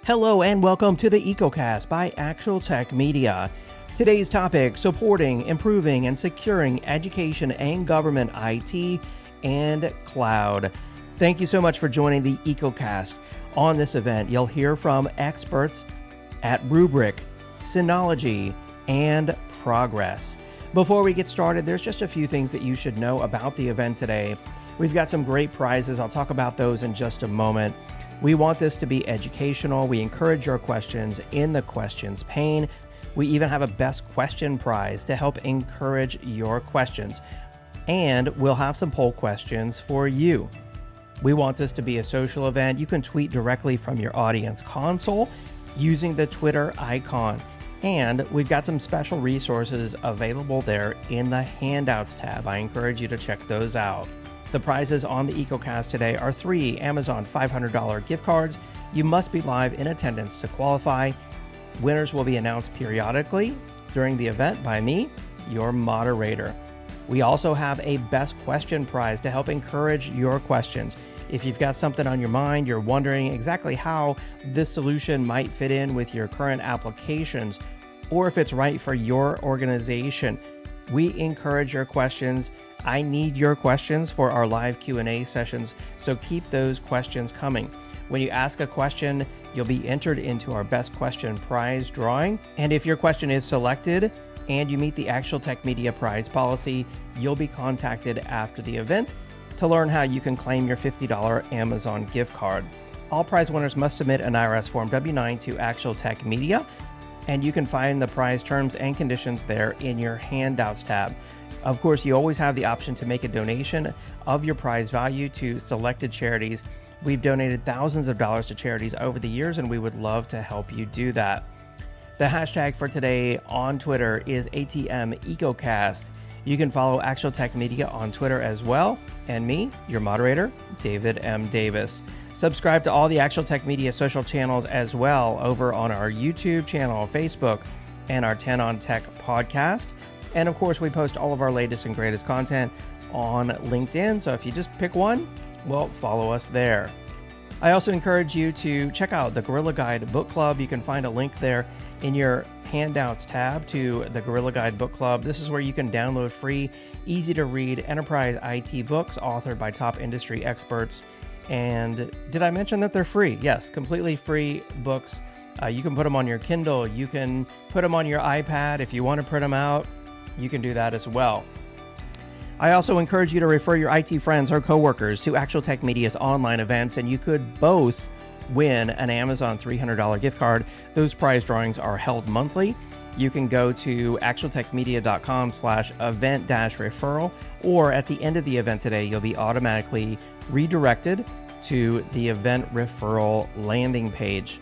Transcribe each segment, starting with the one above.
Hello and welcome to the EcoCast by Actual Tech Media. Today's topic, supporting, improving, and securing education and government IT and cloud. Thank you so much for joining the EcoCast. On this event, you'll hear from experts at Rubrik, Synology, and Progress. Before we get started, there's just a few things that you should know about the event today. We've got some great prizes. I'll talk about those in just a moment. We want this to be educational. We encourage your questions in the questions pane. We even have a best question prize to help encourage your questions. And we'll have some poll questions for you. We want this to be a social event. You can tweet directly from your audience console using the Twitter icon. And we've got some special resources available there in the handouts tab. I encourage you to check those out. The prizes on the EcoCast today are 3 Amazon $500 gift cards. You must be live in attendance to qualify. Winners will be announced periodically during the event by me, your moderator. We also have a best question prize to help encourage your questions. If you've got something on your mind, you're wondering exactly how this solution might fit in with your current applications, or if it's right for your organization, we encourage your questions. I need your questions for our live Q&A sessions, so keep those questions coming. When you ask a question, you'll be entered into our best question prize drawing. And if your question is selected and you meet the Actual Tech Media prize policy, you'll be contacted after the event to learn how you can claim your $50 Amazon gift card. All prize winners must submit an IRS Form W-9 to Actual Tech Media, and you can find the prize terms and conditions there in your handouts tab. Of course, you always have the option to make a donation of your prize value to selected charities. We've donated thousands of dollars to charities over the years, and we would love to help you do that. The hashtag for today on Twitter is ATM EcoCast. You can follow Actual Tech Media on Twitter as well, and me, your moderator, David M. Davis. Subscribe to all the Actual Tech Media social channels as well over on our YouTube channel, Facebook, and our 10 on Tech podcast. And of course, we post all of our latest and greatest content on LinkedIn. So if you just pick one, well, follow us there. I also encourage you to check out the Gorilla Guide Book Club. You can find a link there in your handouts tab to the Gorilla Guide Book Club. This is where you can download free, easy to read enterprise IT books authored by top industry experts. And did I mention that they're free? Yes, completely free books. You can put them on your Kindle. You can put them on your iPad. If you want to print them out, you can do that as well. I also encourage you to refer your IT friends or coworkers to Actual Tech Media's online events, and you could both win an Amazon $300 gift card. Those prize drawings are held monthly. You can go to actualtechmedia.com/event-referral, or at the end of the event today, you'll be automatically redirected to the event referral landing page.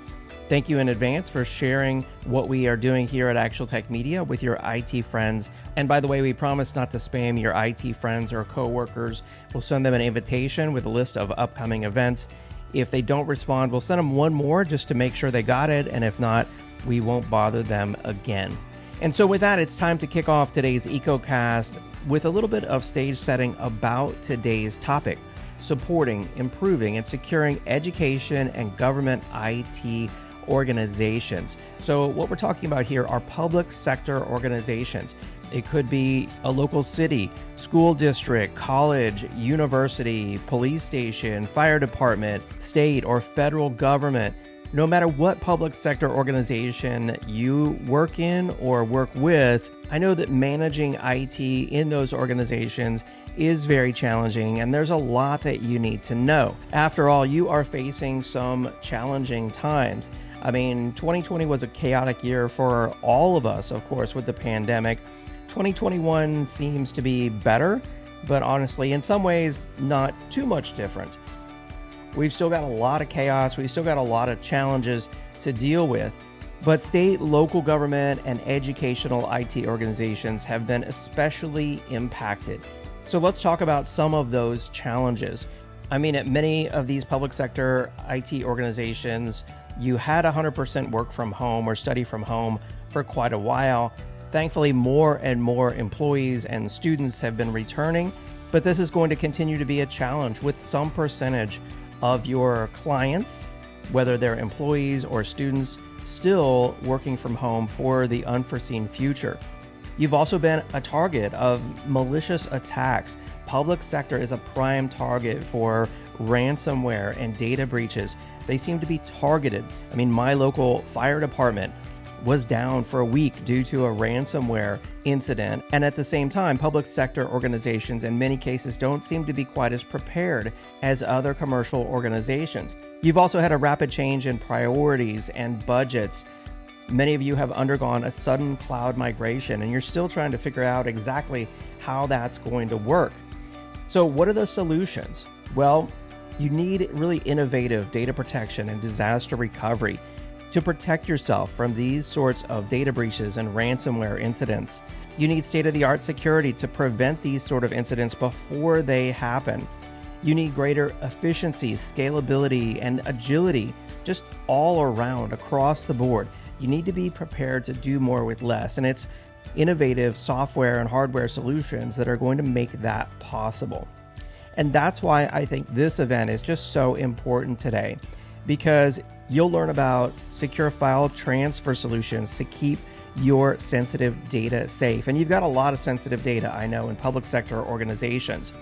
Thank you in advance for sharing what we are doing here at Actual Tech Media with your IT friends. And by the way, we promise not to spam your IT friends or coworkers. We'll send them an invitation with a list of upcoming events. If they don't respond, we'll send them one more just to make sure they got it. And if not, we won't bother them again. And so with that, it's time to kick off today's EcoCast with a little bit of stage setting about today's topic: supporting, improving, and securing education and government IT organizations. So what we're talking about here are public sector organizations. It could be a local city, school district, college, university, police station, fire department, state or federal government. No matter what public sector organization you work in or work with, I know that managing IT in those organizations is very challenging, and there's a lot that you need to know. After all, you are facing some challenging times. I mean, 2020 was a chaotic year for all of us, of course, with the pandemic. 2021 seems to be better, but honestly, in some ways, not too much different. We've still got a lot of chaos. We've still got a lot of challenges to deal with. But state, local government, and educational IT organizations have been especially impacted. So let's talk about some of those challenges. I mean, at many of these public sector IT organizations, you had 100% work from home or study from home for quite a while. Thankfully, more and more employees and students have been returning, but this is going to continue to be a challenge with some percentage of your clients whether they're employees or students still working from home for the unforeseen future. You've also been a target of malicious attacks. Public sector is a prime target for ransomware and data breaches. They seem to be targeted. I mean, my local fire department was down for a week due to a ransomware incident. And at the same time, public sector organizations in many cases don't seem to be quite as prepared as other commercial organizations. You've also had a rapid change in priorities and budgets. Many of you have undergone a sudden cloud migration, and you're still trying to figure out exactly how that's going to work. So what are the solutions? Well, you need really innovative data protection and disaster recovery to protect yourself from these sorts of data breaches and ransomware incidents. You need state-of-the-art security to prevent these sort of incidents before they happen. You need greater efficiency, scalability, and agility just all around, across the board. You need to be prepared to do more with less, and it's innovative software and hardware solutions that are going to make that possible. And that's why I think this event is just so important today, because you'll learn about secure file transfer solutions to keep your sensitive data safe. And you've got a lot of sensitive data, I know, in public sector organizations.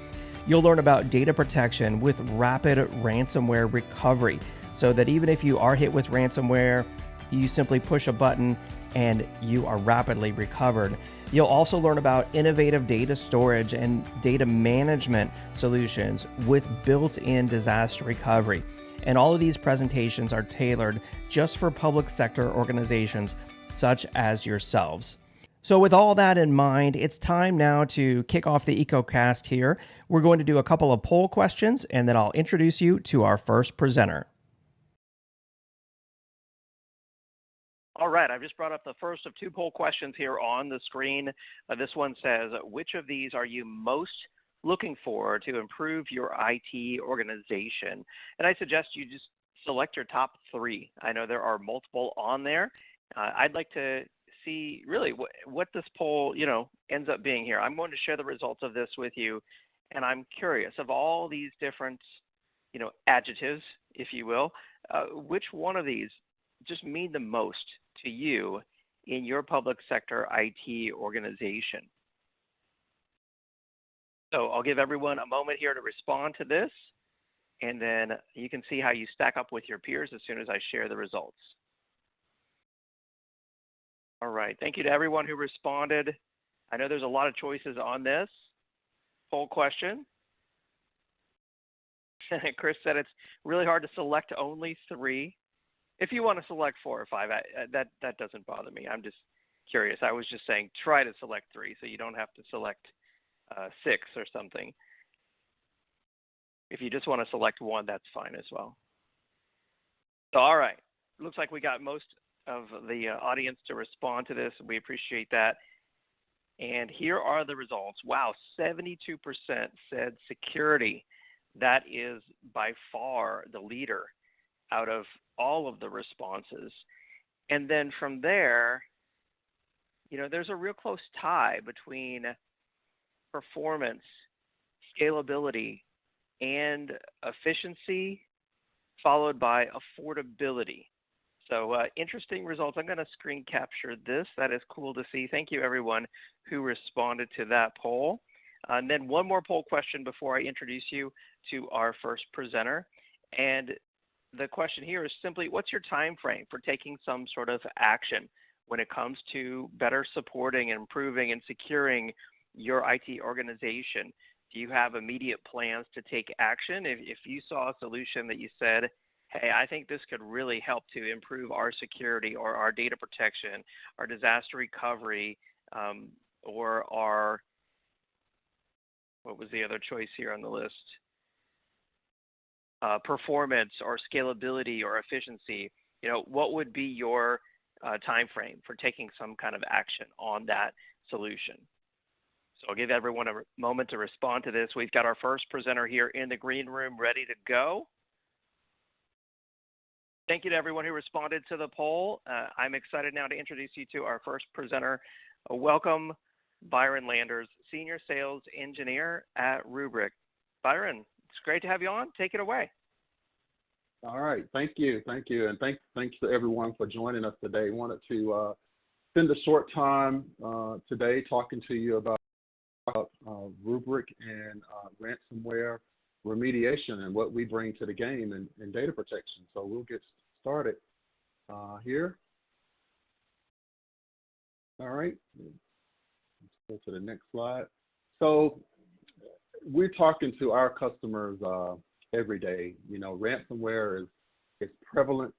You'll learn about data protection with rapid ransomware recovery, so that even if you are hit with ransomware, you simply push a button and you are rapidly recovered. You'll also learn about innovative data storage and data management solutions with built-in disaster recovery. And all of these presentations are tailored just for public sector organizations such as yourselves. So with all that in mind, it's time now to kick off the EcoCast here. We're going to do a couple of poll questions, and then I'll introduce you to our first presenter. All right, I've just brought up the first of two poll questions here on the screen. This one says, which of these are you most looking for to improve your IT organization? And I suggest you just select your top three. I know there are multiple on there. I'd like to see really what this poll, ends up being here. I'm going to share the results of this with you, and I'm curious of all these different, adjectives, if you will, which one of these just mean the most to you in your public sector IT organization? So I'll give everyone a moment here to respond to this, and then you can see how you stack up with your peers as soon as I share the results. All right, thank you to everyone who responded. I know there's a lot of choices on this poll question. Chris said it's really hard to select only three. If you want to select 4 or 5, that doesn't bother me. I'm just curious. I was just saying try to select 3 so you don't have to select 6 or something. If you just want to select 1, that's fine as well. So, all right. Looks like we got most of the audience to respond to this. We appreciate that. And here are the results. Wow, 72% said security. That is by far the leader out of all of the responses. And then from there, there's a real close tie between performance, scalability, and efficiency, followed by affordability. So interesting results. I'm going to screen capture this. That is cool to see. Thank you, everyone who responded to that poll. And then one more poll question before I introduce you to our first presenter. And the question here is simply, what's your time frame for taking some sort of action when it comes to better supporting and improving and securing your IT organization? Do you have immediate plans to take action? If you saw a solution that you said, hey, I think this could really help to improve our security or our data protection, our disaster recovery, or our, what was the other choice here on the list? Performance or scalability or efficiency, what would be your time frame for taking some kind of action on that solution? So I'll give everyone a moment to respond to this. We've got our first presenter here in the green room ready to go. Thank you to everyone who responded to the poll. I'm excited now to introduce you to our first presenter. Welcome, Byron Landers, Senior Sales Engineer at Rubrik. Byron, it's great to have you on. Take it away. All right, thank you, and thanks to everyone for joining us today. Wanted to spend a short time today talking to you about rubric and ransomware remediation and what we bring to the game in data protection. So we'll get started here. All right, let's go to the next slide. So we're talking to our customers every day. You know, ransomware is prevalent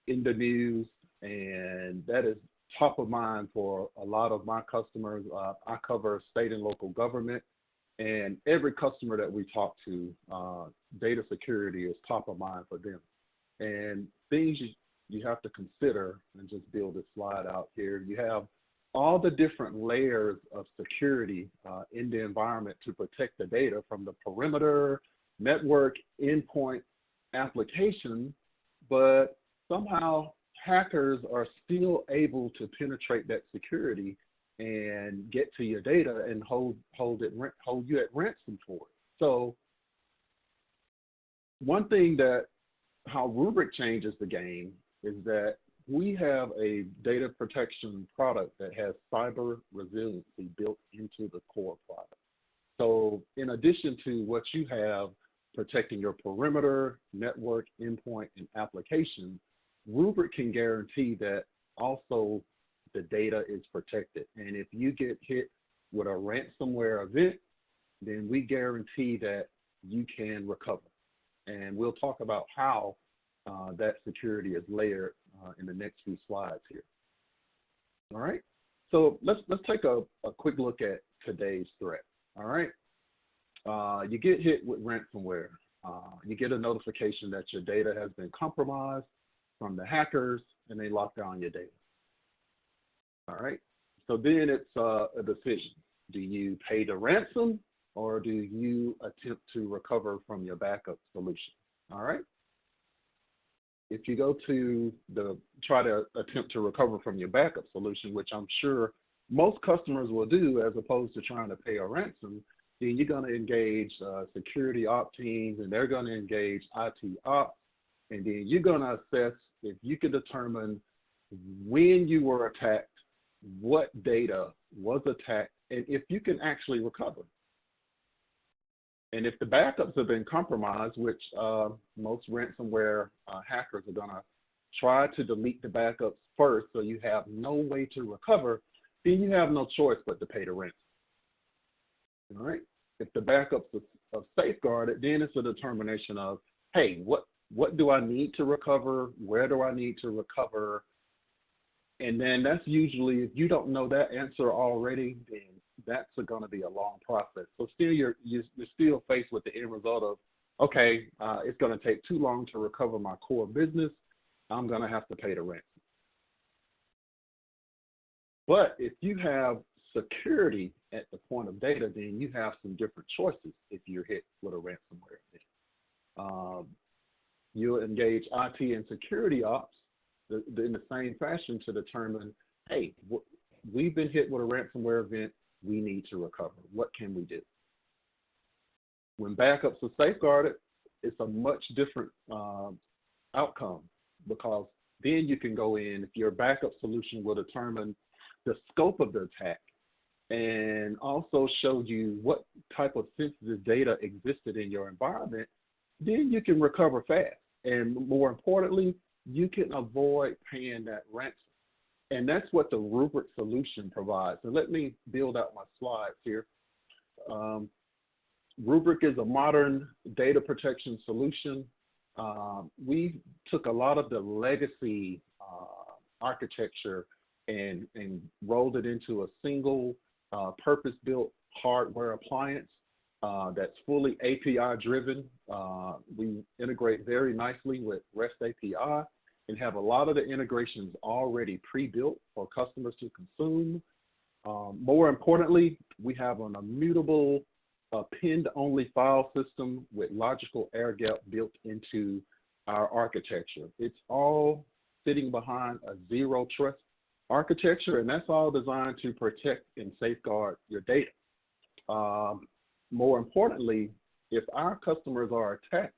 in the news, and that is top of mind for a lot of my customers. I cover state and local government, and every customer that we talk to, data security is top of mind for them. And things you have to consider, and just build this slide out here. You have all the different layers of security in the environment to protect the data from the perimeter, network, endpoint, application, but somehow hackers are still able to penetrate that security and get to your data and hold you at ransom for it. So one thing that how Rubric changes the game is that we have a data protection product that has cyber resiliency built into the core product. So in addition to what you have protecting your perimeter, network, endpoint, and application, Rubric can guarantee that also the data is protected. And if you get hit with a ransomware event, then we guarantee that you can recover. And we'll talk about how that security is layered in the next few slides here. All right, so let's take a quick look at today's threat. All right, you get hit with ransomware. You get a notification that your data has been compromised from the hackers, and they lock down your data. All right, so then it's a decision. Do you pay the ransom, or do you attempt to recover from your backup solution? All right. If you go to try to attempt to recover from your backup solution, which I'm sure most customers will do as opposed to trying to pay a ransom, then you're going to engage security op teams, and they're going to engage IT ops, and then you're going to assess if you can determine when you were attacked, what data was attacked, and if you can actually recover. And if the backups have been compromised, which most ransomware hackers are going to try to delete the backups first so you have no way to recover, then you have no choice but to pay the ransom. All right. If the backups are safeguarded, then it's a determination of, hey, what do I need to recover? Where do I need to recover? And then that's usually, if you don't know that answer already, then that's going to be a long process. So still, you're still faced with the end result of, okay, it's going to take too long to recover my core business. I'm going to have to pay the ransom. But if you have security at the point of data, then you have some different choices if you're hit with a ransomware event. You'll engage IT and security ops in the same fashion to determine, hey, we've been hit with a ransomware event. We need to recover. What can we do? When backups are safeguarded, it's a much different outcome, because then you can go in, if your backup solution will determine the scope of the attack and also show you what type of sensitive data existed in your environment, then you can recover fast. And more importantly, you can avoid paying that ransom. And that's what the Rubric solution provides. And let me build out my slides here. Rubric is a modern data protection solution. We took a lot of the legacy architecture and rolled it into a single purpose-built hardware appliance that's fully API driven. We integrate very nicely with REST API and have a lot of the integrations already pre-built for customers to consume. More importantly, we have an immutable append-only file system with logical air gap built into our architecture. It's all sitting behind a zero trust architecture, and that's all designed to protect and safeguard your data. More importantly, if our customers are attacked,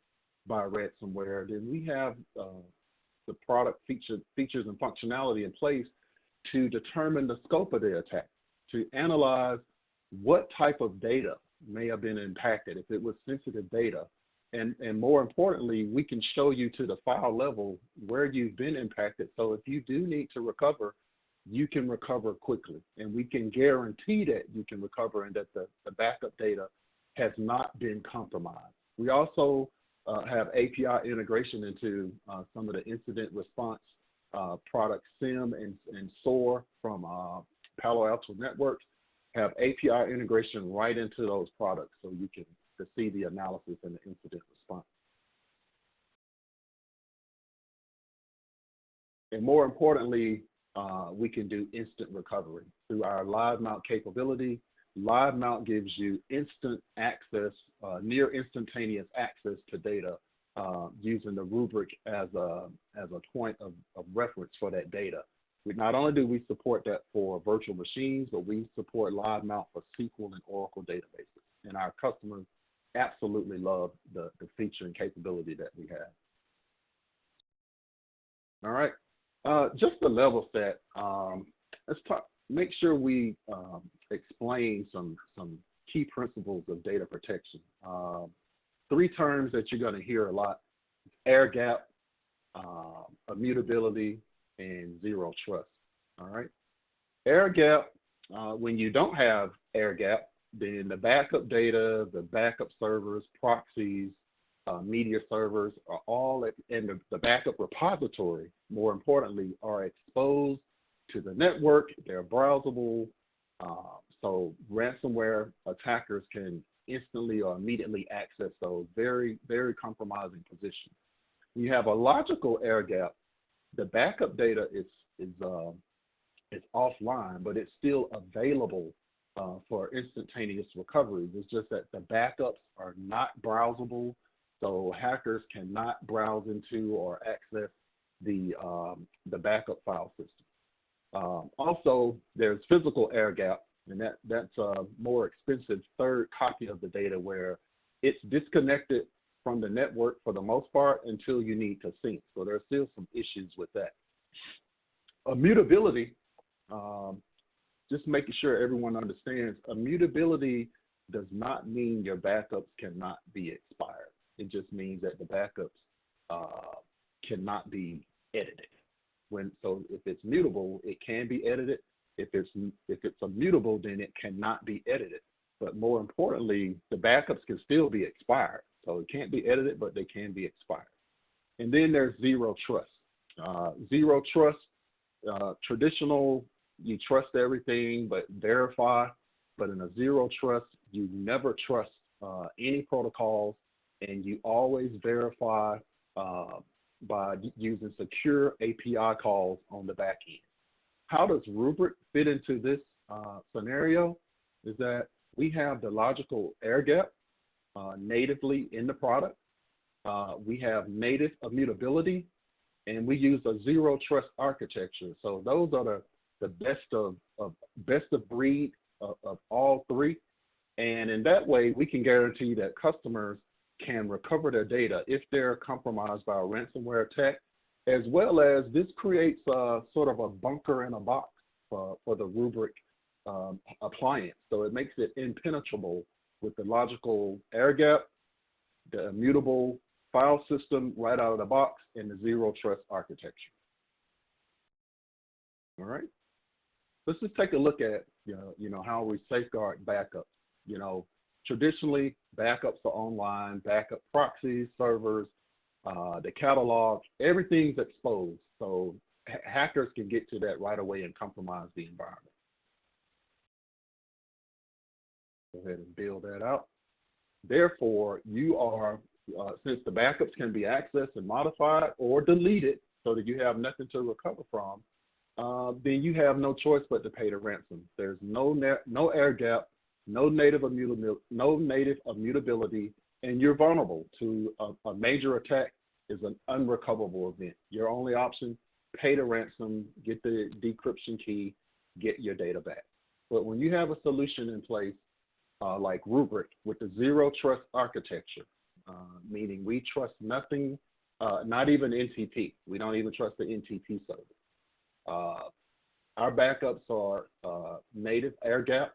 by ransomware, then we have the product features and functionality in place to determine the scope of the attack, to analyze what type of data may have been impacted, if it was sensitive data. And more importantly, we can show you to the file level where you've been impacted. So if you do need to recover, you can recover quickly. And we can guarantee that you can recover and that the backup data has not been compromised. We also have API integration into some of the incident response products, SIM and SOAR from Palo Alto Networks, have API integration right into those products so you can see the analysis and the incident response. And more importantly, we can do instant recovery through our live mount capability. Live mount gives you instant access, near instantaneous access to data using the rubric as a point of reference for that data. Not only do we support that for virtual machines, but we support live mount for SQL and Oracle databases. And our customers absolutely love the feature and capability that we have. All right, just to level set, let's make sure we explain some key principles of data protection. 3 terms that you're going to hear a lot: air gap, immutability, and zero trust. All right, air gap, when you don't have air gap, then the backup data, the backup servers, proxies, media servers are all and the backup repository, more importantly, are exposed to the network. They're browsable, so ransomware attackers can instantly or immediately access those very, very compromising positions. You have a logical air gap. The backup data is offline, but it's still available for instantaneous recovery. It's just that the backups are not browsable, so hackers cannot browse into or access the backup file system. Also, there's physical air gap, and that's a more expensive third copy of the data where it's disconnected from the network for the most part until you need to sync. So there's still some issues with that. Immutability, just making sure everyone understands, immutability does not mean your backups cannot be expired. It just means that the backups cannot be edited. So if it's mutable, it can be edited. If it's immutable, then it cannot be edited. But more importantly, the backups can still be expired. So it can't be edited, but they can be expired. And then there's zero trust. Zero trust, traditional, you trust everything but verify. But in a zero trust, you never trust any protocols, and you always verify by using secure API calls on the back end. How does Rubric fit into this scenario? Is that we have the logical air gap natively in the product. We have native immutability, and we use a zero trust architecture. So those are the best of breed of all 3. And in that way, we can guarantee that customers can recover their data if they're compromised by a ransomware attack, as well as this creates sort of a bunker in a box for the Rubric appliance. So it makes it impenetrable with the logical air gap, the immutable file system right out of the box, and the zero trust architecture. All right. Let's just take a look at how we safeguard backups. Traditionally, backups are online, backup proxies, servers, the catalog, everything's exposed. So hackers can get to that right away and compromise the environment. Go ahead and build that out. Therefore, you are, since the backups can be accessed and modified or deleted so that you have nothing to recover from, then you have no choice but to pay the ransom. There's no air gap, no native immutability, and you're vulnerable to a major attack is an unrecoverable event. Your only option, pay the ransom, get the decryption key, get your data back. But when you have a solution in place like Rubric with the zero trust architecture, meaning we trust nothing, not even NTP. We don't even trust the NTP service. Our backups are native air gap,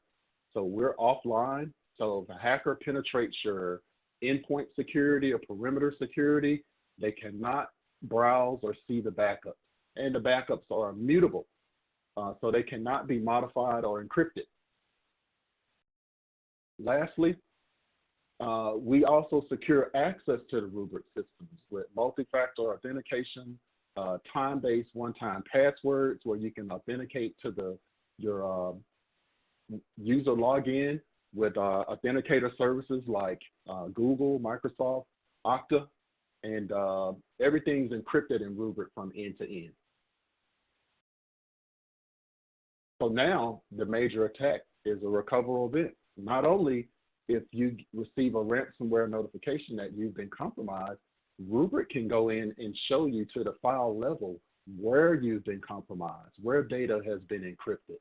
so we're offline. So if a hacker penetrates your endpoint security or perimeter security, they cannot browse or see the backups. And the backups are immutable, so they cannot be modified or encrypted. Lastly, we also secure access to the Rubrik systems with multi-factor authentication, time-based one-time passwords where you can authenticate to your user login with authenticator services like Google, Microsoft, Okta, and everything's encrypted in Rubrik from end to end. So now the major attack is a recoverable event. Not only if you receive a ransomware notification that you've been compromised, Rubrik can go in and show you to the file level where you've been compromised, where data has been encrypted.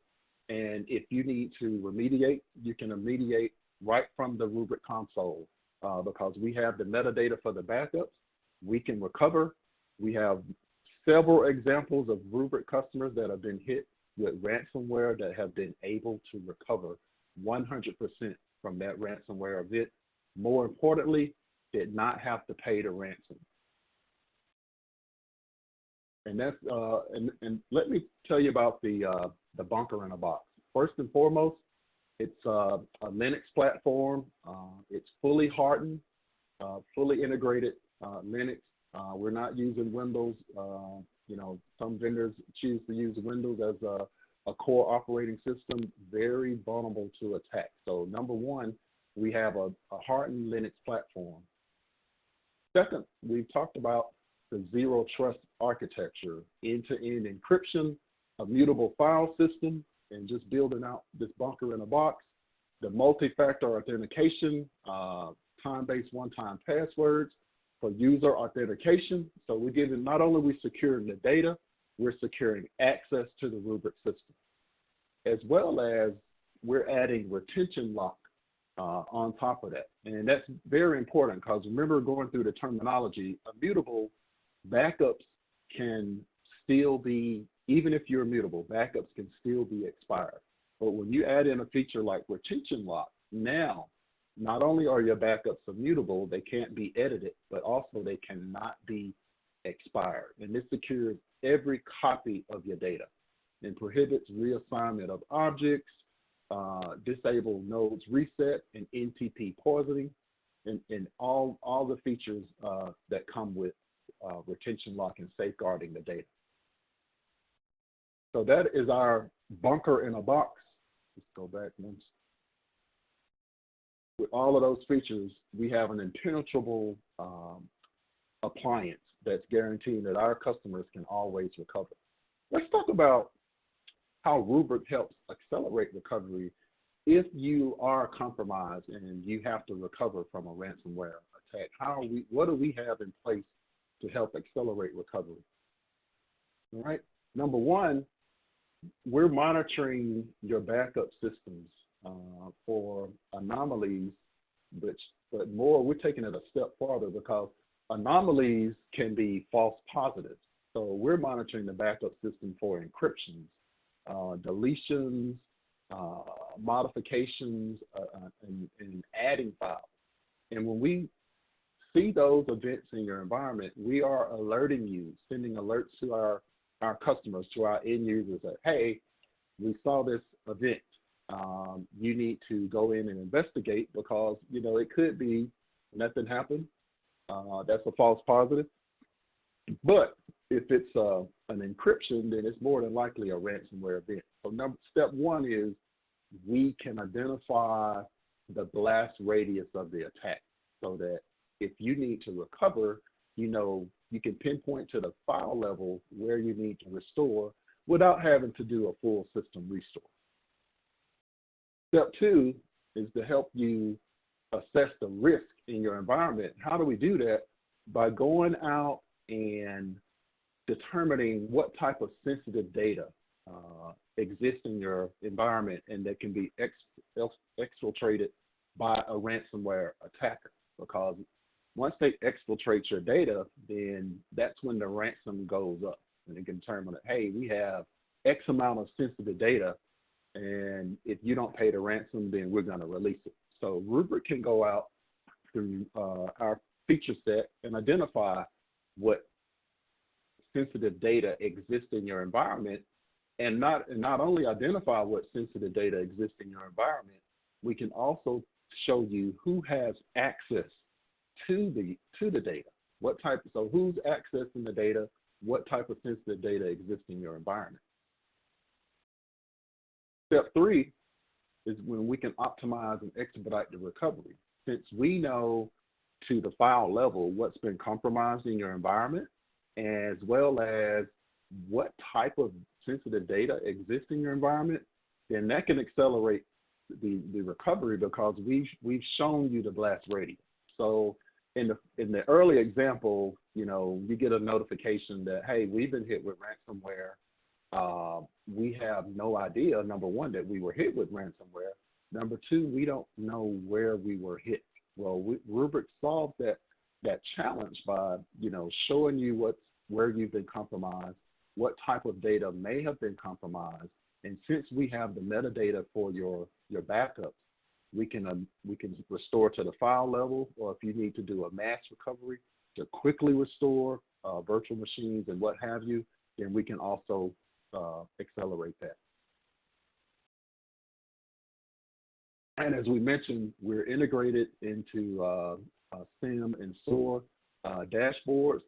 And if you need to remediate, you can remediate right from the Rubrik console because we have the metadata for the backups. We can recover. We have several examples of Rubrik customers that have been hit with ransomware that have been able to recover 100% from that ransomware event. More importantly, did not have to pay the ransom. And that's and let me tell you about the bunker in a box. First and foremost, it's a Linux platform. It's fully hardened, fully integrated Linux. We're not using Windows. You know, some vendors choose to use Windows as a core operating system, very vulnerable to attack. So number one, we have a hardened Linux platform. Second, we've talked about the zero trust architecture, end-to-end encryption, a mutable file system, and just building out this bunker in a box, the multi-factor authentication, time-based one-time passwords for user authentication. So we're giving, not only are we securing the data, we're securing access to the Rubrik system, as well as we're adding retention lock on top of that. And that's very important because remember going through the terminology, immutable backups can still be, even if you're immutable, backups can still be expired. But when you add in a feature like retention lock, now, not only are your backups immutable, they can't be edited, but also they cannot be expired. And this secures every copy of your data and prohibits reassignment of objects, disable nodes reset, and NTP poisoning, and all the features that come with retention lock and safeguarding the data. So that is our bunker in a box. Let's go back once. With all of those features, we have an impenetrable appliance that's guaranteeing that our customers can always recover. Let's talk about how Rubrik helps accelerate recovery if you are compromised and you have to recover from a ransomware attack. What do we have in place to help accelerate recovery? All right. Number one, we're monitoring your backup systems for anomalies, but more, we're taking it a step farther because anomalies can be false positives. So we're monitoring the backup system for encryptions, deletions, modifications, and adding files. And when we see those events in your environment, we are alerting you, sending alerts to our customers, to our end users that, hey, we saw this event. You need to go in and investigate because, you know, it could be nothing happened. That's a false positive. But if it's an encryption, then it's more than likely a ransomware event. So step one is we can identify the blast radius of the attack so that if you need to recover, you know, you can pinpoint to the file level where you need to restore without having to do a full system restore. Step two is to help you assess the risk in your environment. How do we do that? By going out and determining what type of sensitive data exists in your environment and that can be exfiltrated by a ransomware attacker. Because Once they exfiltrate your data, then that's when the ransom goes up, and it can determine that, hey, we have X amount of sensitive data, and if you don't pay the ransom, then we're going to release it. So Rubrik can go out through our feature set and identify what sensitive data exists in your environment, and not only identify what sensitive data exists in your environment, we can also show you who has access to the data. So who's accessing the data? What type of sensitive data exists in your environment? Step 3 is when we can optimize and expedite the recovery. Since we know to the file level what's been compromised in your environment, as well as what type of sensitive data exists in your environment, then that can accelerate the recovery, because we've shown you the blast radius. So in the early example, you get a notification that, hey, we've been hit with ransomware. We have no idea, number one, that we were hit with ransomware. Number two, we don't know where we were hit. Well, Rubrik solved that challenge by, showing you where you've been compromised, what type of data may have been compromised, and since we have the metadata for your backups, we can restore to the file level, or if you need to do a mass recovery to quickly restore virtual machines and what have you, then we can also accelerate that. And as we mentioned, we're integrated into SIEM and SOAR dashboards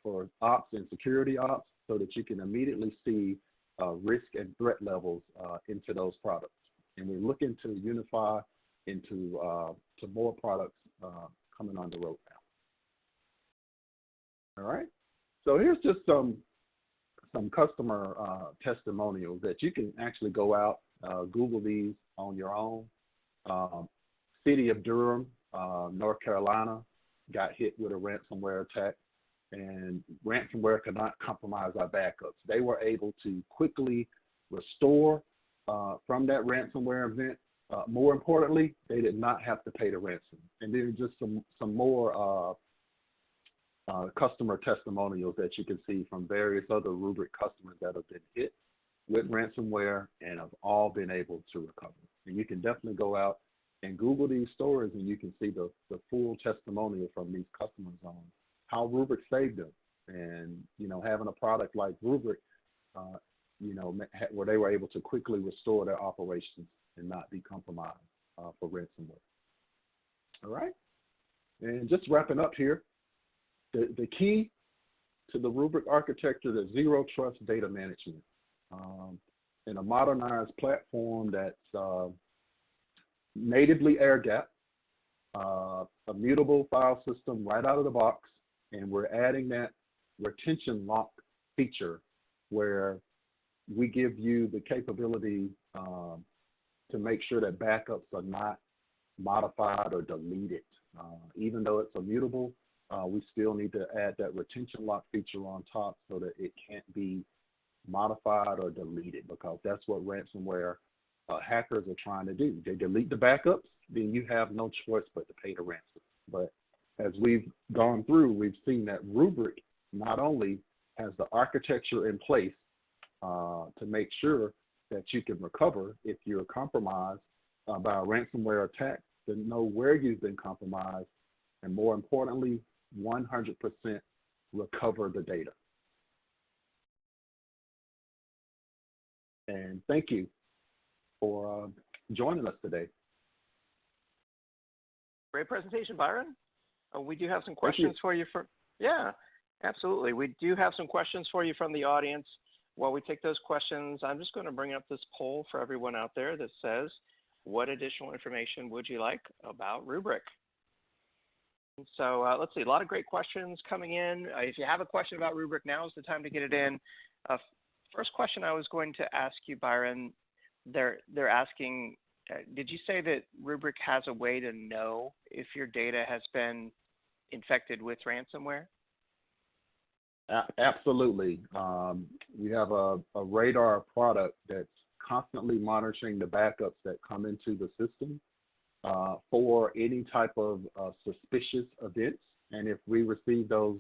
for ops and security ops, so that you can immediately see risk and threat levels into those products. And we're looking to unify into to more products coming on the road now. All right. So here's just some customer testimonials that you can actually go out, Google these on your own. City of Durham, North Carolina, got hit with a ransomware attack, and ransomware could not compromise our backups. They were able to quickly restore from that ransomware event. More importantly, they did not have to pay the ransom. And then just some more customer testimonials that you can see from various other Rubrik customers that have been hit with ransomware and have all been able to recover. And you can definitely go out and Google these stories, and you can see the full testimonial from these customers on how Rubrik saved them. And, having a product like Rubrik, where they were able to quickly restore their operations and not be compromised for ransomware. All right. And just wrapping up here, the key to the Rubrik architecture is zero trust data management. In a modernized platform that's natively air-gapped, a mutable file system right out of the box, and we're adding that retention lock feature where we give you the capability to make sure that backups are not modified or deleted. Even though it's immutable, we still need to add that retention lock feature on top so that it can't be modified or deleted, because that's what ransomware hackers are trying to do. They delete the backups, then you have no choice but to pay the ransom. But as we've gone through, we've seen that Rubrik not only has the architecture in place to make sure that you can recover if you're compromised by a ransomware attack, to know where you've been compromised, and more importantly, 100% recover the data. And thank you for joining us today. Great presentation, Byron. We do have some questions for you. Yeah, absolutely. We do have some questions for you from the audience. While we take those questions, I'm just going to bring up this poll for everyone out there that says, what additional information would you like about Rubrik? So let's see, a lot of great questions coming in. If you have a question about Rubrik, now is the time to get it in. First question I was going to ask you, Byron, they're asking, did you say that Rubrik has a way to know if your data has been infected with ransomware? Absolutely. We have a radar product that's constantly monitoring the backups that come into the system for any type of suspicious events. And if we receive those,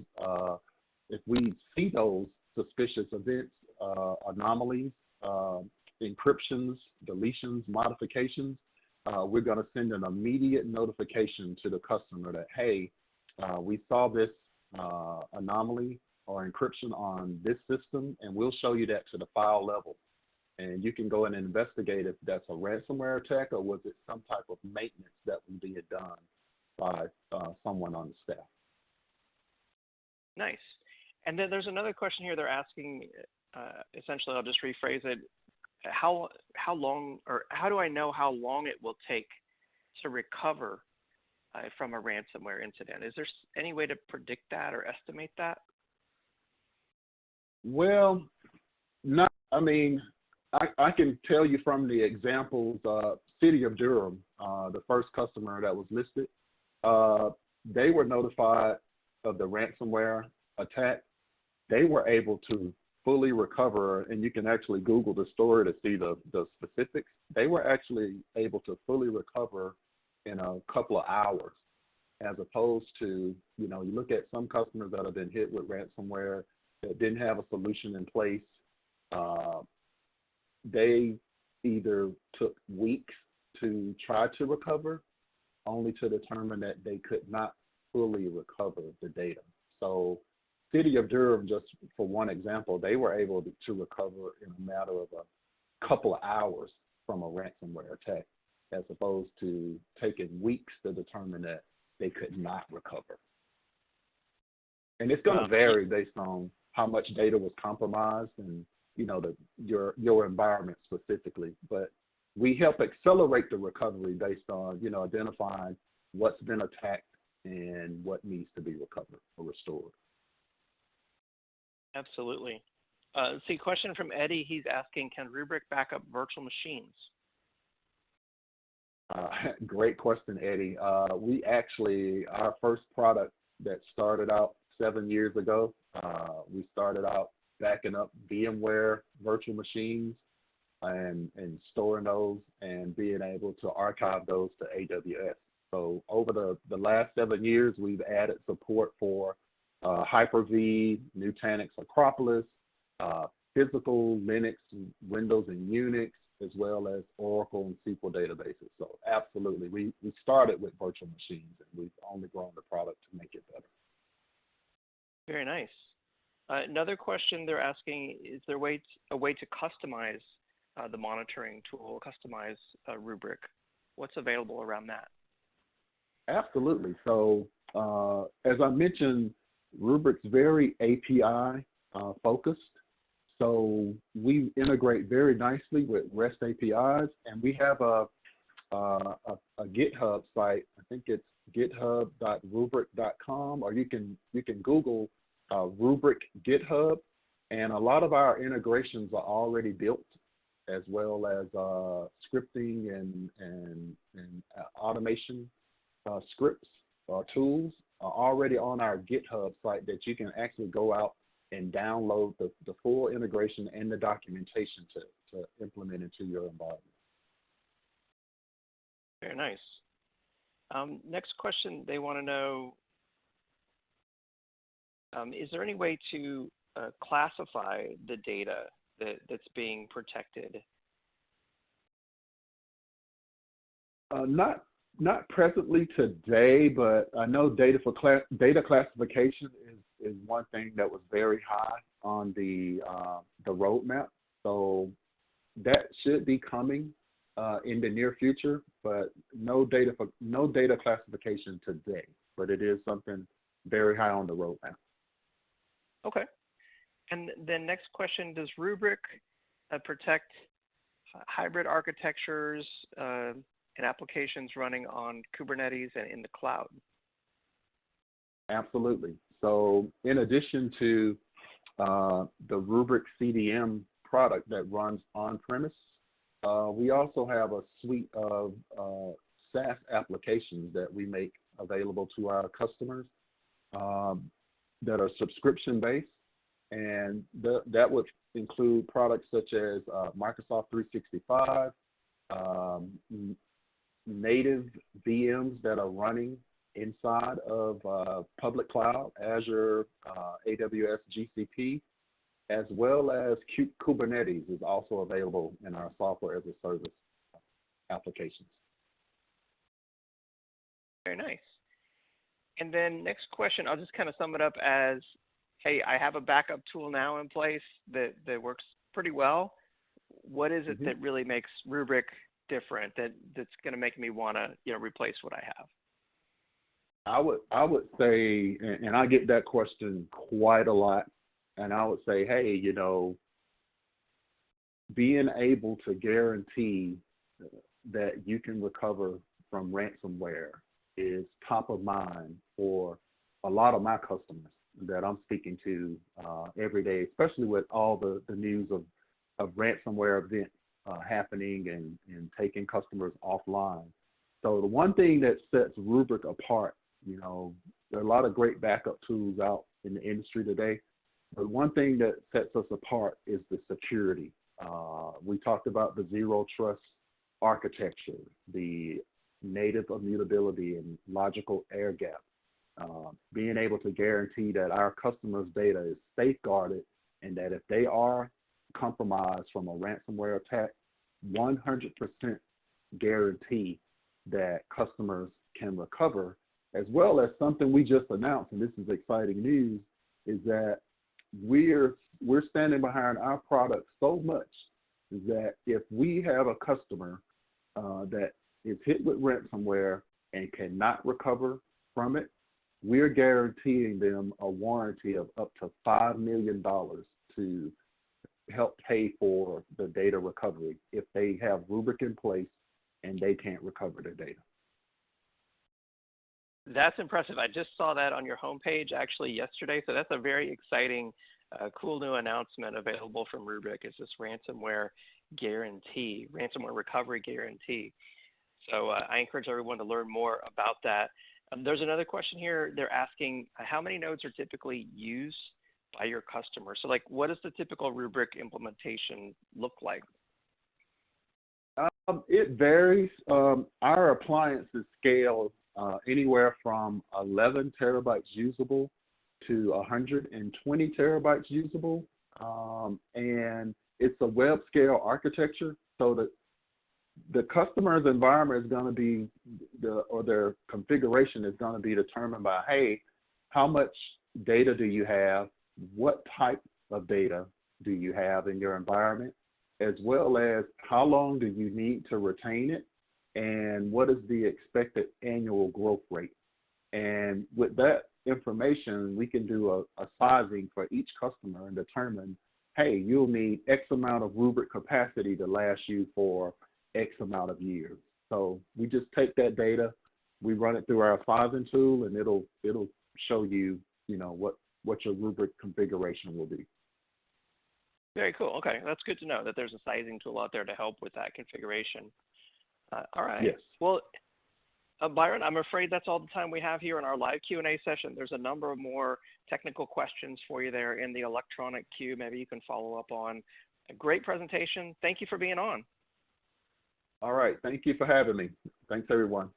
if we see those suspicious events, anomalies, encryptions, deletions, modifications, we're going to send an immediate notification to the customer that, hey, we saw this anomaly or encryption on this system, and we'll show you that to the file level. And you can go and investigate if that's a ransomware attack or was it some type of maintenance that was being done by someone on the staff. Nice. And then there's another question here. They're asking, essentially, I'll just rephrase it. How long, or how do I know how long it will take to recover from a ransomware incident? Is there any way to predict that or estimate that? Well, not. I mean, I can tell you from the examples. City of Durham, the first customer that was listed, they were notified of the ransomware attack. They were able to fully recover, and you can actually Google the story to see the specifics. They were actually able to fully recover in a couple of hours, as opposed to, you look at some customers that have been hit with ransomware that didn't have a solution in place. They either took weeks to try to recover, only to determine that they could not fully recover the data. So City of Durham, just for one example, they were able to recover in a matter of a couple of hours from a ransomware attack, as opposed to taking weeks to determine that they could not recover. And it's going to vary based on how much data was compromised and, your environment specifically. But we help accelerate the recovery based on, identifying what's been attacked and what needs to be recovered or restored. Absolutely. See, question from Eddie. He's asking, can Rubrik back up virtual machines? Great question, Eddie. We actually, our first product that started out 7 years ago, we started out backing up VMware virtual machines and storing those and being able to archive those to AWS. So over the last 7 years, we've added support for Hyper-V, Nutanix Acropolis, physical Linux, Windows and Unix, as well as Oracle and SQL databases. So absolutely, we started with virtual machines, and we've only grown the product to make it better. Very nice. Another question they're asking, is there a way to customize the monitoring tool, customize Rubrik? What's available around that? Absolutely. So as I mentioned, Rubrik's very API focused. So we integrate very nicely with REST APIs, and we have a GitHub site. I think it's github.rubrik.com, or you can Google Rubrik GitHub, and a lot of our integrations are already built, as well as scripting and automation scripts or tools are already on our GitHub site that you can actually go out and download the full integration and the documentation to implement into your environment. Very nice. Next question, they want to know, is there any way to classify the data that's being protected? Not presently today, but I know data classification is one thing that was very high on the roadmap. So that should be coming in the near future, but no data classification today. But it is something very high on the roadmap. Okay. And then next question, does Rubrik protect hybrid architectures and applications running on Kubernetes and in the cloud? Absolutely. So in addition to the Rubrik CDM product that runs on-premise, we also have a suite of SaaS applications that we make available to our customers that are subscription-based, and that would include products such as Microsoft 365, native VMs that are running inside of public cloud, Azure, AWS, GCP, as well as Kubernetes is also available in our software as a service applications. Very nice. And then next question, I'll just kind of sum it up as, hey, I have a backup tool now in place that works pretty well. What is it that really makes Rubrik different that's going to make me want to replace what I have? I would say, and I get that question quite a lot, and I would say, hey, being able to guarantee that you can recover from ransomware is top of mind for a lot of my customers that I'm speaking to every day, especially with all the news of ransomware events happening and taking customers offline. So the one thing that sets Rubrik apart, there are a lot of great backup tools out in the industry today, but one thing that sets us apart is the security. We talked about the zero trust architecture, the native immutability and logical air gap, being able to guarantee that our customers' data is safeguarded and that if they are compromised from a ransomware attack, 100% guarantee that customers can recover, as well as something we just announced, and this is exciting news, is that we're standing behind our product so much that if we have a customer that is hit with ransomware and cannot recover from it, we're guaranteeing them a warranty of up to $5 million to help pay for the data recovery if they have Rubrik in place and they can't recover their data. That's impressive. I just saw that on your homepage actually yesterday. So that's a very exciting, cool new announcement available from Rubrik. It's this ransomware guarantee, ransomware recovery guarantee. So I encourage everyone to learn more about that. There's another question here. They're asking how many nodes are typically used by your customers. So what does the typical Rubrik implementation look like? It varies. Our appliances scale anywhere from 11 terabytes usable to 120 terabytes usable. And it's a web scale architecture, so that the customer's environment is going to be, or their configuration is going to be determined by, hey, how much data do you have? What type of data do you have in your environment? As well as how long do you need to retain it? And what is the expected annual growth rate? And with that information, we can do a sizing for each customer and determine, hey, you'll need X amount of Rubrik capacity to last you for X amount of years. So we just take that data, we run it through our sizing tool, and it'll show you, what your Rubrik configuration will be. Very cool. Okay, that's good to know that there's a sizing tool out there to help with that configuration. All right. Yes. Well, Byron, I'm afraid that's all the time we have here in our live Q&A session. There's a number of more technical questions for you there in the electronic queue. Maybe you can follow up on. A great presentation. Thank you for being on. All right. Thank you for having me. Thanks, everyone.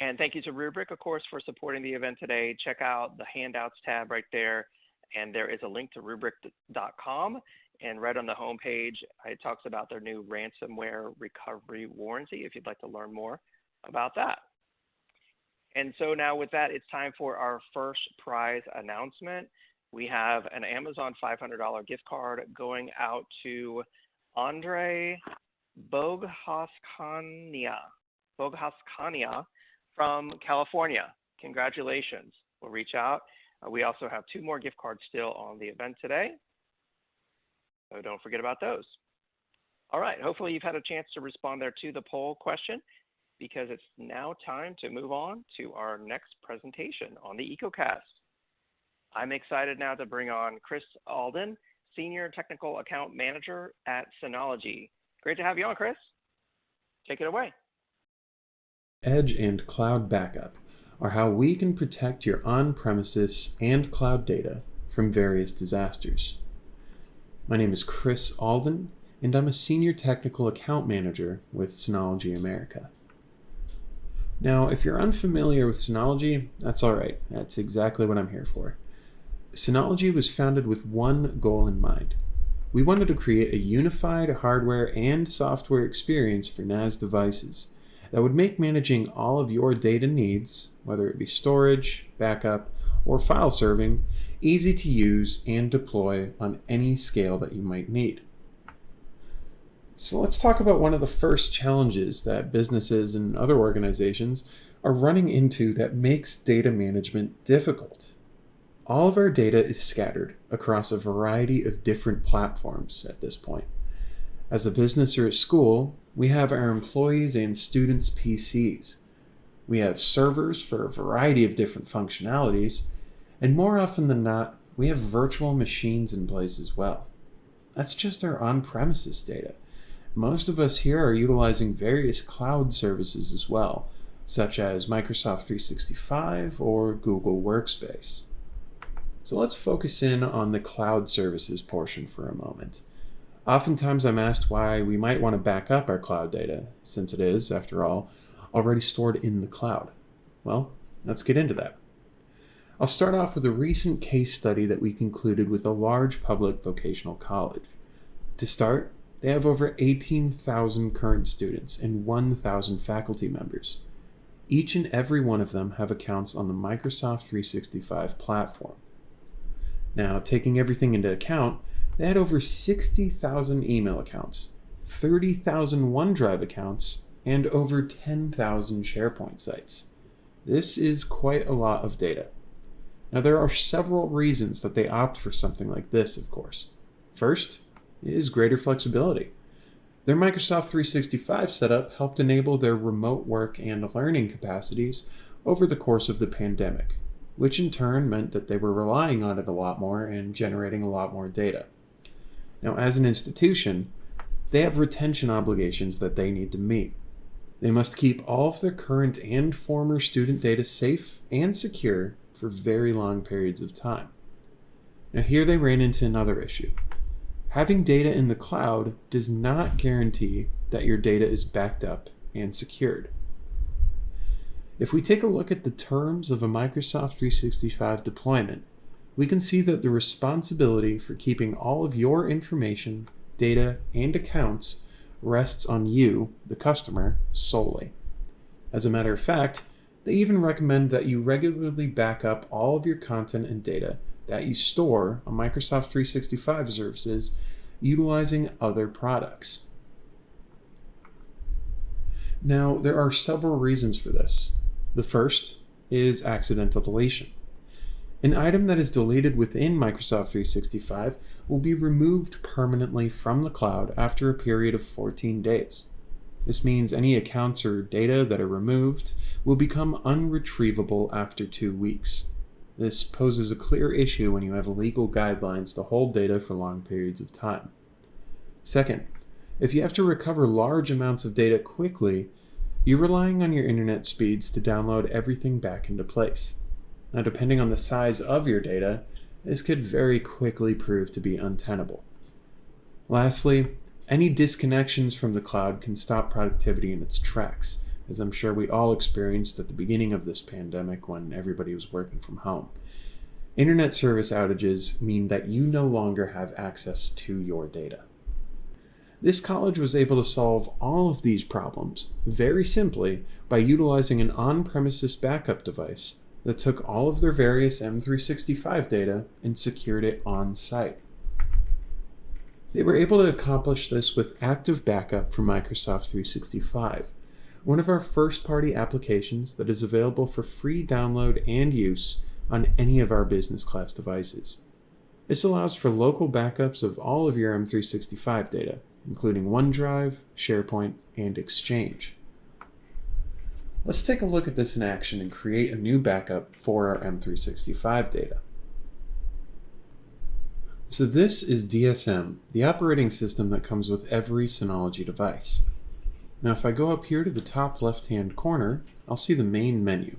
And thank you to Rubrik, of course, for supporting the event today. Check out the handouts tab right there. And there is a link to Rubrik.com. And right on the homepage, it talks about their new ransomware recovery warranty if you'd like to learn more about that. And so now with that, it's time for our first prize announcement. We have an Amazon $500 gift card going out to Andre Boghaskania from California. Congratulations. We'll reach out. We also have 2 more gift cards still on the event today, so don't forget about those. All right, hopefully you've had a chance to respond there to the poll question, because it's now time to move on to our next presentation on the EcoCast. I'm excited now to bring on Chris Alden, Senior Technical Account Manager at Synology. Great to have you on, Chris. Take it away. Edge and cloud backup are how we can protect your on-premises and cloud data from various disasters. My name is Chris Alden, and I'm a Senior Technical Account Manager with Synology America. Now, if you're unfamiliar with Synology, that's alright. That's exactly what I'm here for. Synology was founded with one goal in mind. We wanted to create a unified hardware and software experience for NAS devices that would make managing all of your data needs, whether it be storage, backup, or file serving, easy to use and deploy on any scale that you might need. So let's talk about one of the first challenges that businesses and other organizations are running into that makes data management difficult. All of our data is scattered across a variety of different platforms at this point. As a business or a school, we have our employees' and students' PCs. We have servers for a variety of different functionalities, and more often than not, we have virtual machines in place as well. That's just our on-premises data. Most of us here are utilizing various cloud services as well, such as Microsoft 365 or Google Workspace. So let's focus in on the cloud services portion for a moment. Oftentimes I'm asked why we might want to back up our cloud data, since it is, after all, already stored in the cloud. Well, let's get into that. I'll start off with a recent case study that we concluded with a large public vocational college. To start, they have over 18,000 current students and 1,000 faculty members. Each and every one of them have accounts on the Microsoft 365 platform. Now, taking everything into account, they had over 60,000 email accounts, 30,000 OneDrive accounts, and over 10,000 SharePoint sites. This is quite a lot of data. Now, there are several reasons that they opt for something like this, of course. First is greater flexibility. Their Microsoft 365 setup helped enable their remote work and learning capacities over the course of the pandemic, which in turn meant that they were relying on it a lot more and generating a lot more data. Now, as an institution, they have retention obligations that they need to meet. They must keep all of their current and former student data safe and secure for very long periods of time. Now, here they ran into another issue. Having data in the cloud does not guarantee that your data is backed up and secured. If we take a look at the terms of a Microsoft 365 deployment, we can see that the responsibility for keeping all of your information, data, and accounts rests on you, the customer, solely. As a matter of fact, they even recommend that you regularly back up all of your content and data that you store on Microsoft 365 services utilizing other products. Now, there are several reasons for this. The first is accidental deletion. An item that is deleted within Microsoft 365 will be removed permanently from the cloud after a period of 14 days. This means any accounts or data that are removed will become unretrievable after 2 weeks. This poses a clear issue when you have legal guidelines to hold data for long periods of time. Second, if you have to recover large amounts of data quickly, you're relying on your internet speeds to download everything back into place. Now, depending on the size of your data, this could very quickly prove to be untenable. Lastly, any disconnections from the cloud can stop productivity in its tracks, as I'm sure we all experienced at the beginning of this pandemic when everybody was working from home. Internet service outages mean that you no longer have access to your data. This college was able to solve all of these problems very simply by utilizing an on-premises backup device that took all of their various M365 data and secured it on-site. They were able to accomplish this with Active Backup for Microsoft 365, one of our first-party applications that is available for free download and use on any of our business class devices. This allows for local backups of all of your M365 data, including OneDrive, SharePoint, and Exchange. Let's take a look at this in action and create a new backup for our M365 data. So this is DSM, the operating system that comes with every Synology device. Now if I go up here to the top left-hand corner, I'll see the main menu.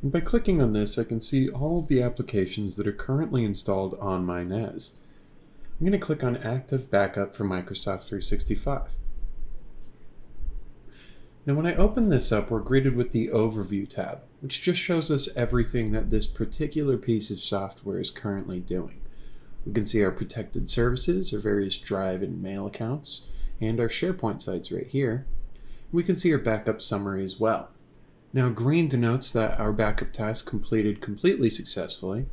And by clicking on this, I can see all of the applications that are currently installed on my NAS. I'm going to click on Active Backup for Microsoft 365. Now when I open this up, we're greeted with the Overview tab, which just shows us everything that this particular piece of software is currently doing. We can see our protected services, our various Drive and Mail accounts, and our SharePoint sites right here. We can see our backup summary as well. Now green denotes that our backup task completed completely successfully,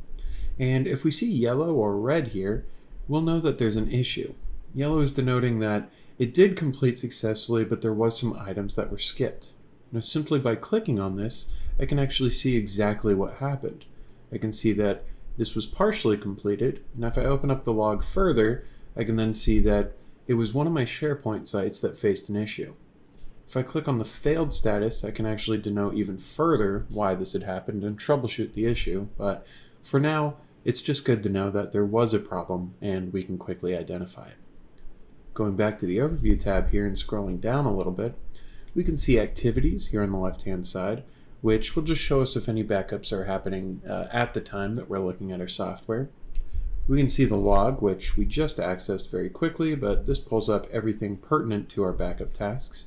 and if we see yellow or red here, we'll know that there's an issue. Yellow is denoting that it did complete successfully, but there was some items that were skipped. Now simply by clicking on this, I can actually see exactly what happened. I can see that this was partially completed, and if I open up the log further, I can then see that it was one of my SharePoint sites that faced an issue. If I click on the failed status, I can actually denote even further why this had happened and troubleshoot the issue, but for now, it's just good to know that there was a problem and we can quickly identify it. Going back to the Overview tab here and scrolling down a little bit, we can see activities here on the left-hand side, which will just show us if any backups are happening at the time that we're looking at our software. We can see the log, which we just accessed very quickly, but this pulls up everything pertinent to our backup tasks.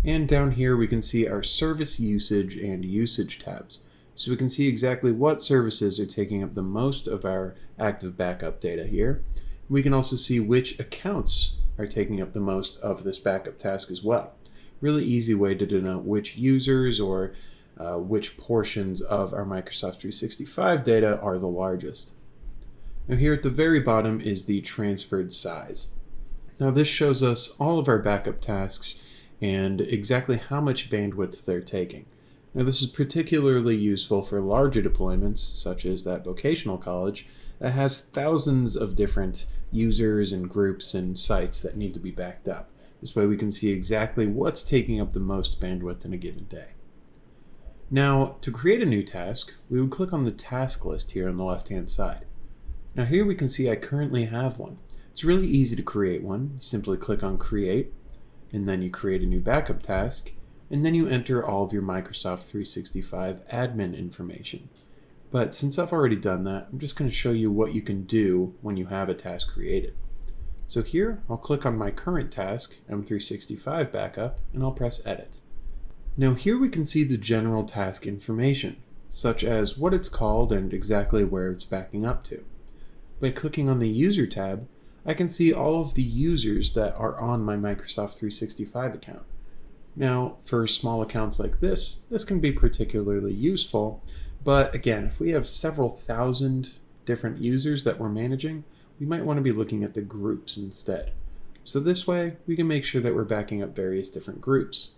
And down here we can see our service usage and usage tabs. So we can see exactly what services are taking up the most of our active backup data here. We can also see which accounts are taking up the most of this backup task as well. Really easy way to denote which users or which portions of our Microsoft 365 data are the largest. Now here at the very bottom is the transferred size. Now this shows us all of our backup tasks and exactly how much bandwidth they're taking. Now this is particularly useful for larger deployments, such as that vocational college that has thousands of different users and groups and sites that need to be backed up. This way we can see exactly what's taking up the most bandwidth in a given day. Now, to create a new task, we would click on the task list here on the left-hand side. Now here we can see I currently have one. It's really easy to create one. You simply click on Create, and then you create a new backup task, and then you enter all of your Microsoft 365 admin information. But since I've already done that, I'm just going to show you what you can do when you have a task created. So here, I'll click on my current task, M365 Backup, and I'll press Edit. Now here we can see the general task information, such as what it's called and exactly where it's backing up to. By clicking on the User tab, I can see all of the users that are on my Microsoft 365 account. Now, for small accounts like this can be particularly useful, but again, if we have several thousand different users that we're managing, we might want to be looking at the groups instead. So this way, we can make sure that we're backing up various different groups.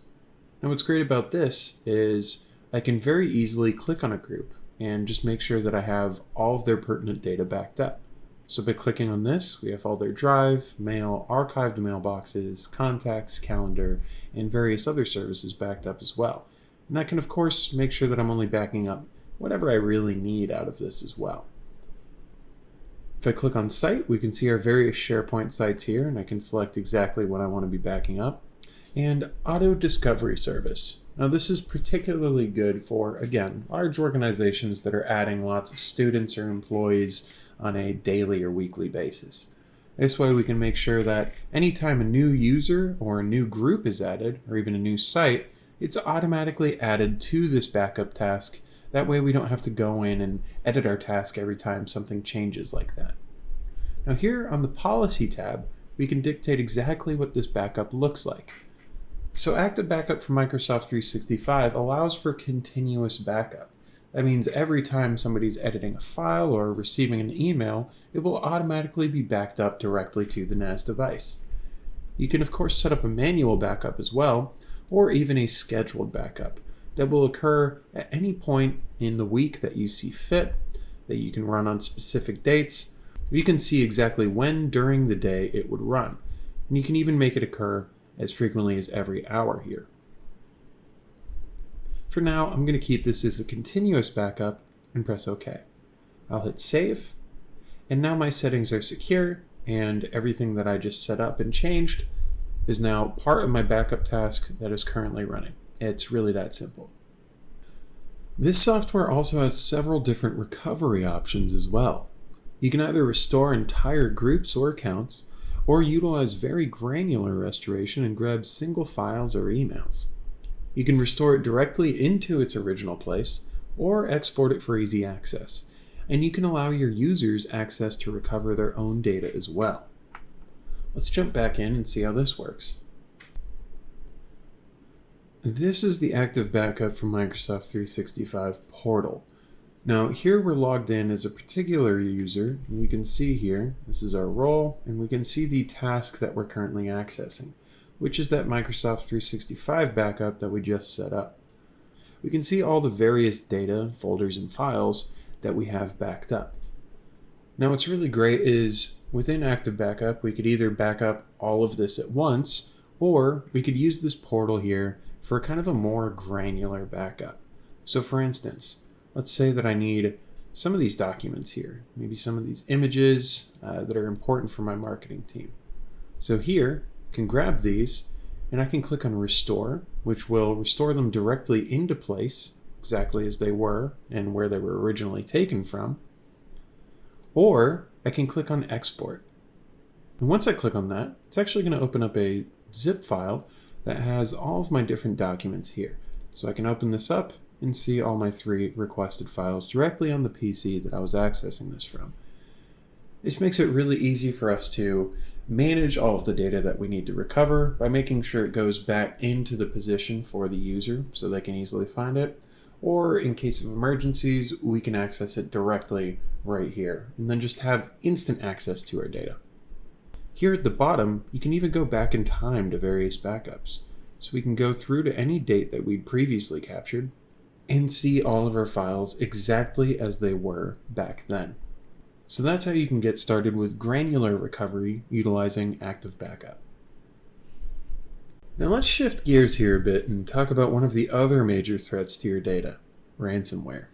Now what's great about this is I can very easily click on a group and just make sure that I have all of their pertinent data backed up. So by clicking on this, we have all their Drive, Mail, archived mailboxes, contacts, calendar, and various other services backed up as well. And I can of course make sure that I'm only backing up whatever I really need out of this as well. If I click on Site, we can see our various SharePoint sites here, and I can select exactly what I want to be backing up. And Auto Discovery Service. Now this is particularly good for, again, large organizations that are adding lots of students or employees on a daily or weekly basis. This way we can make sure that anytime a new user or a new group is added, or even a new site, it's automatically added to this backup task. That way we don't have to go in and edit our task every time something changes like that. Now here on the Policy tab, we can dictate exactly what this backup looks like. So Active Backup for Microsoft 365 allows for continuous backup. That means every time somebody's editing a file or receiving an email, it will automatically be backed up directly to the NAS device. You can of course set up a manual backup as well, or even a scheduled backup that will occur at any point in the week that you see fit, that you can run on specific dates. You can see exactly when during the day it would run, and you can even make it occur as frequently as every hour here. For now, I'm going to keep this as a continuous backup and press OK. I'll hit Save, and now my settings are secure, and everything that I just set up and changed is now part of my backup task that is currently running. It's really that simple. This software also has several different recovery options as well. You can either restore entire groups or accounts, or utilize very granular restoration and grab single files or emails. You can restore it directly into its original place, or export it for easy access. And you can allow your users access to recover their own data as well. Let's jump back in and see how this works. This is the active backup from Microsoft 365 portal. Now here we're logged in as a particular user, and we can see here, this is our role, and we can see the task that we're currently accessing, which is that Microsoft 365 backup that we just set up. We can see all the various data, folders, and files that we have backed up. Now what's really great is within active backup, we could either back up all of this at once, or we could use this portal here for kind of a more granular backup. So for instance, let's say that I need some of these documents here, maybe some of these images that are important for my marketing team. So here, I can grab these and I can click on Restore, which will restore them directly into place, exactly as they were and where they were originally taken from. Or I can click on Export. And once I click on that, it's actually going to open up a zip file that has all of my different documents here. So I can open this up and see all my 3 requested files directly on the PC that I was accessing this from. This makes it really easy for us to manage all of the data that we need to recover by making sure it goes back into the position for the user so they can easily find it. Or in case of emergencies, we can access it directly right here and then just have instant access to our data. Here at the bottom, you can even go back in time to various backups. So we can go through to any date that we'd previously captured and see all of our files exactly as they were back then. So that's how you can get started with granular recovery utilizing active backup. Now let's shift gears here a bit and talk about one of the other major threats to your data, ransomware.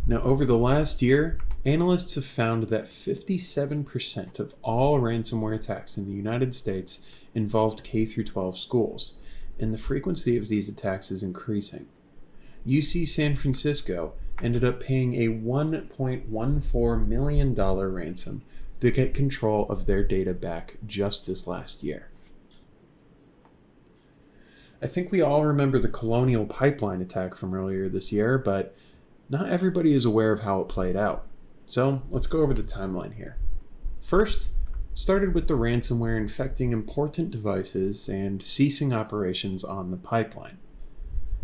Now over the last year, analysts have found that 57% of all ransomware attacks in the United States involved K-12 schools, and the frequency of these attacks is increasing. UC San Francisco ended up paying a $1.14 million ransom to get control of their data back just this last year. I think we all remember the Colonial pipeline attack from earlier this year, but not everybody is aware of how it played out. So let's go over the timeline here. First, started with the ransomware infecting important devices and ceasing operations on the pipeline.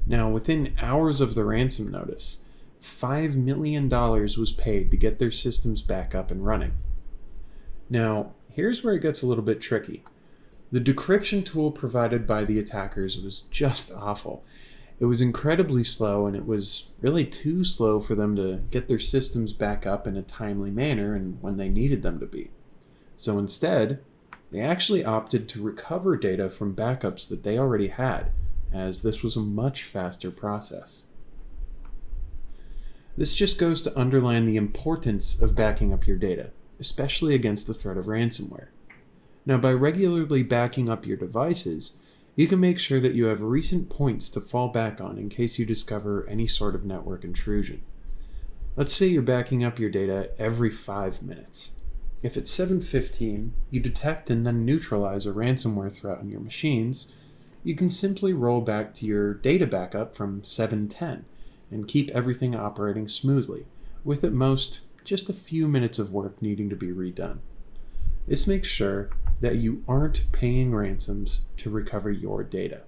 Now, within hours of the ransom notice, $5 million was paid to get their systems back up and running. Now, here's where it gets a little bit tricky. The decryption tool provided by the attackers was just awful. It was incredibly slow, and it was really too slow for them to get their systems back up in a timely manner and when they needed them to be. So instead, they actually opted to recover data from backups that they already had, as this was a much faster process. This just goes to underline the importance of backing up your data, especially against the threat of ransomware. Now, by regularly backing up your devices, you can make sure that you have recent points to fall back on in case you discover any sort of network intrusion. Let's say you're backing up your data every 5 minutes. If at 7:15 you detect and then neutralize a ransomware threat on your machines, you can simply roll back to your data backup from 7:10 and keep everything operating smoothly, with at most just a few minutes of work needing to be redone. This makes sure that you aren't paying ransoms to recover your data.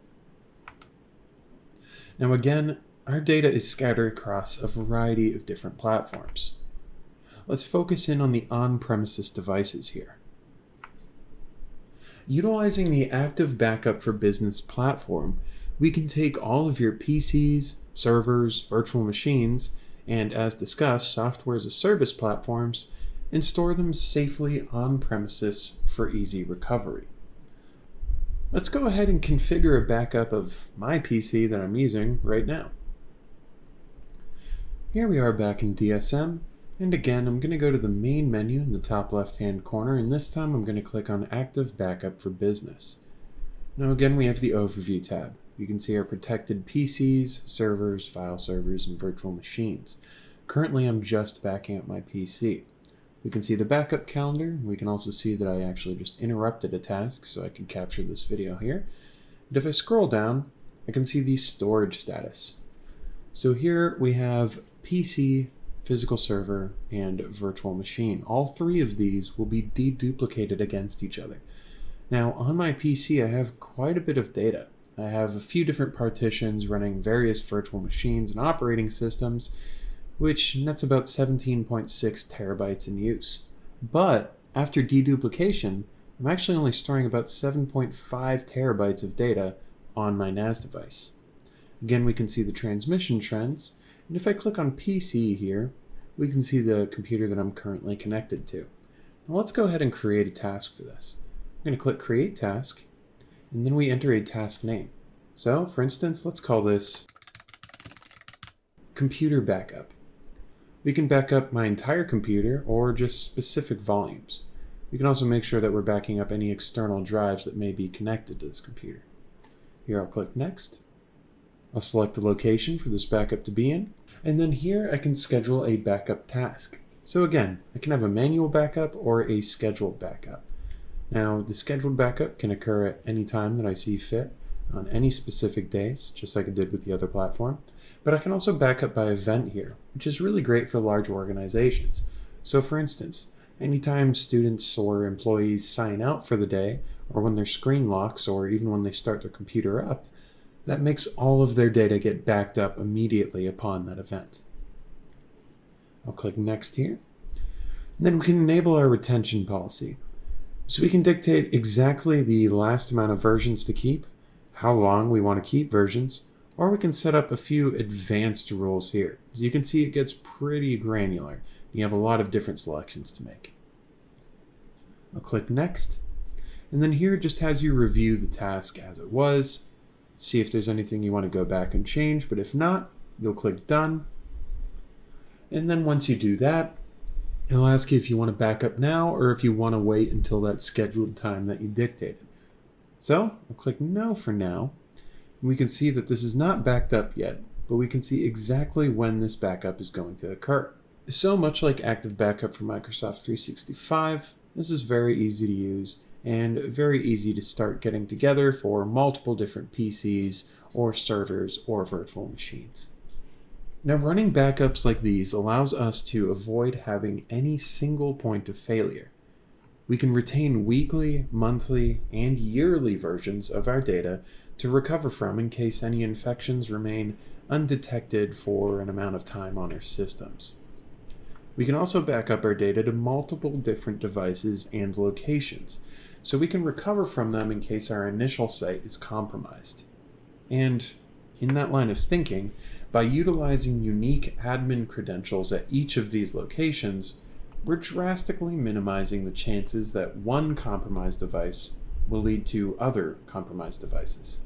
Now again, our data is scattered across a variety of different platforms. Let's focus in on the on-premises devices here. Utilizing the Active Backup for Business platform, we can take all of your PCs, servers, virtual machines, and as discussed, software as a service platforms, and store them safely on premises for easy recovery. Let's go ahead and configure a backup of my PC that I'm using right now. Here we are back in DSM, and again I'm going to go to the main menu in the top left hand corner, and this time I'm going to click on Active Backup for Business. Now again we have the Overview tab. You can see our protected PCs, servers, file servers, and virtual machines. Currently I'm just backing up my PC. We can see the backup calendar. We can also see that I actually just interrupted a task so I can capture this video here. And if I scroll down, I can see the storage status. So here we have PC, physical server, and virtual machine. All three of these will be deduplicated against each other. Now on my PC I have quite a bit of data. I have a few different partitions running various virtual machines and operating systems, which nets about 17.6 terabytes in use. But after deduplication, I'm actually only storing about 7.5 terabytes of data on my NAS device. Again, we can see the transmission trends, and if I click on PC here, we can see the computer that I'm currently connected to. Now let's go ahead and create a task for this. I'm going to click Create Task, and then we enter a task name. So, for instance, let's call this Computer Backup. We can back up my entire computer or just specific volumes. We can also make sure that we're backing up any external drives that may be connected to this computer. Here I'll click Next. I'll select the location for this backup to be in, and then here I can schedule a backup task. So again, I can have a manual backup or a scheduled backup. Now, the scheduled backup can occur at any time that I see fit, on any specific days, just like I did with the other platform. But I can also back up by event here, which is really great for large organizations. So for instance, anytime students or employees sign out for the day, or when their screen locks, or even when they start their computer up, that makes all of their data get backed up immediately upon that event. I'll click Next here. And then we can enable our retention policy. So we can dictate exactly the last amount of versions to keep, how long we want to keep versions, or we can set up a few advanced rules here. As you can see, it gets pretty granular. You have a lot of different selections to make. I'll click Next, and then here it just has you review the task as it was, see if there's anything you want to go back and change, but if not, you'll click Done. And then once you do that, it'll ask you if you want to back up now or if you want to wait until that scheduled time that you dictated. So I'll click No for now. And we can see that this is not backed up yet, but we can see exactly when this backup is going to occur. So much like Active Backup for Microsoft 365, this is very easy to use and very easy to start getting together for multiple different PCs or servers or virtual machines. Now, running backups like these allows us to avoid having any single point of failure. We can retain weekly, monthly, and yearly versions of our data to recover from in case any infections remain undetected for an amount of time on our systems. We can also back up our data to multiple different devices and locations, so we can recover from them in case our initial site is compromised. And in that line of thinking, by utilizing unique admin credentials at each of these locations, we're drastically minimizing the chances that one compromised device will lead to other compromised devices.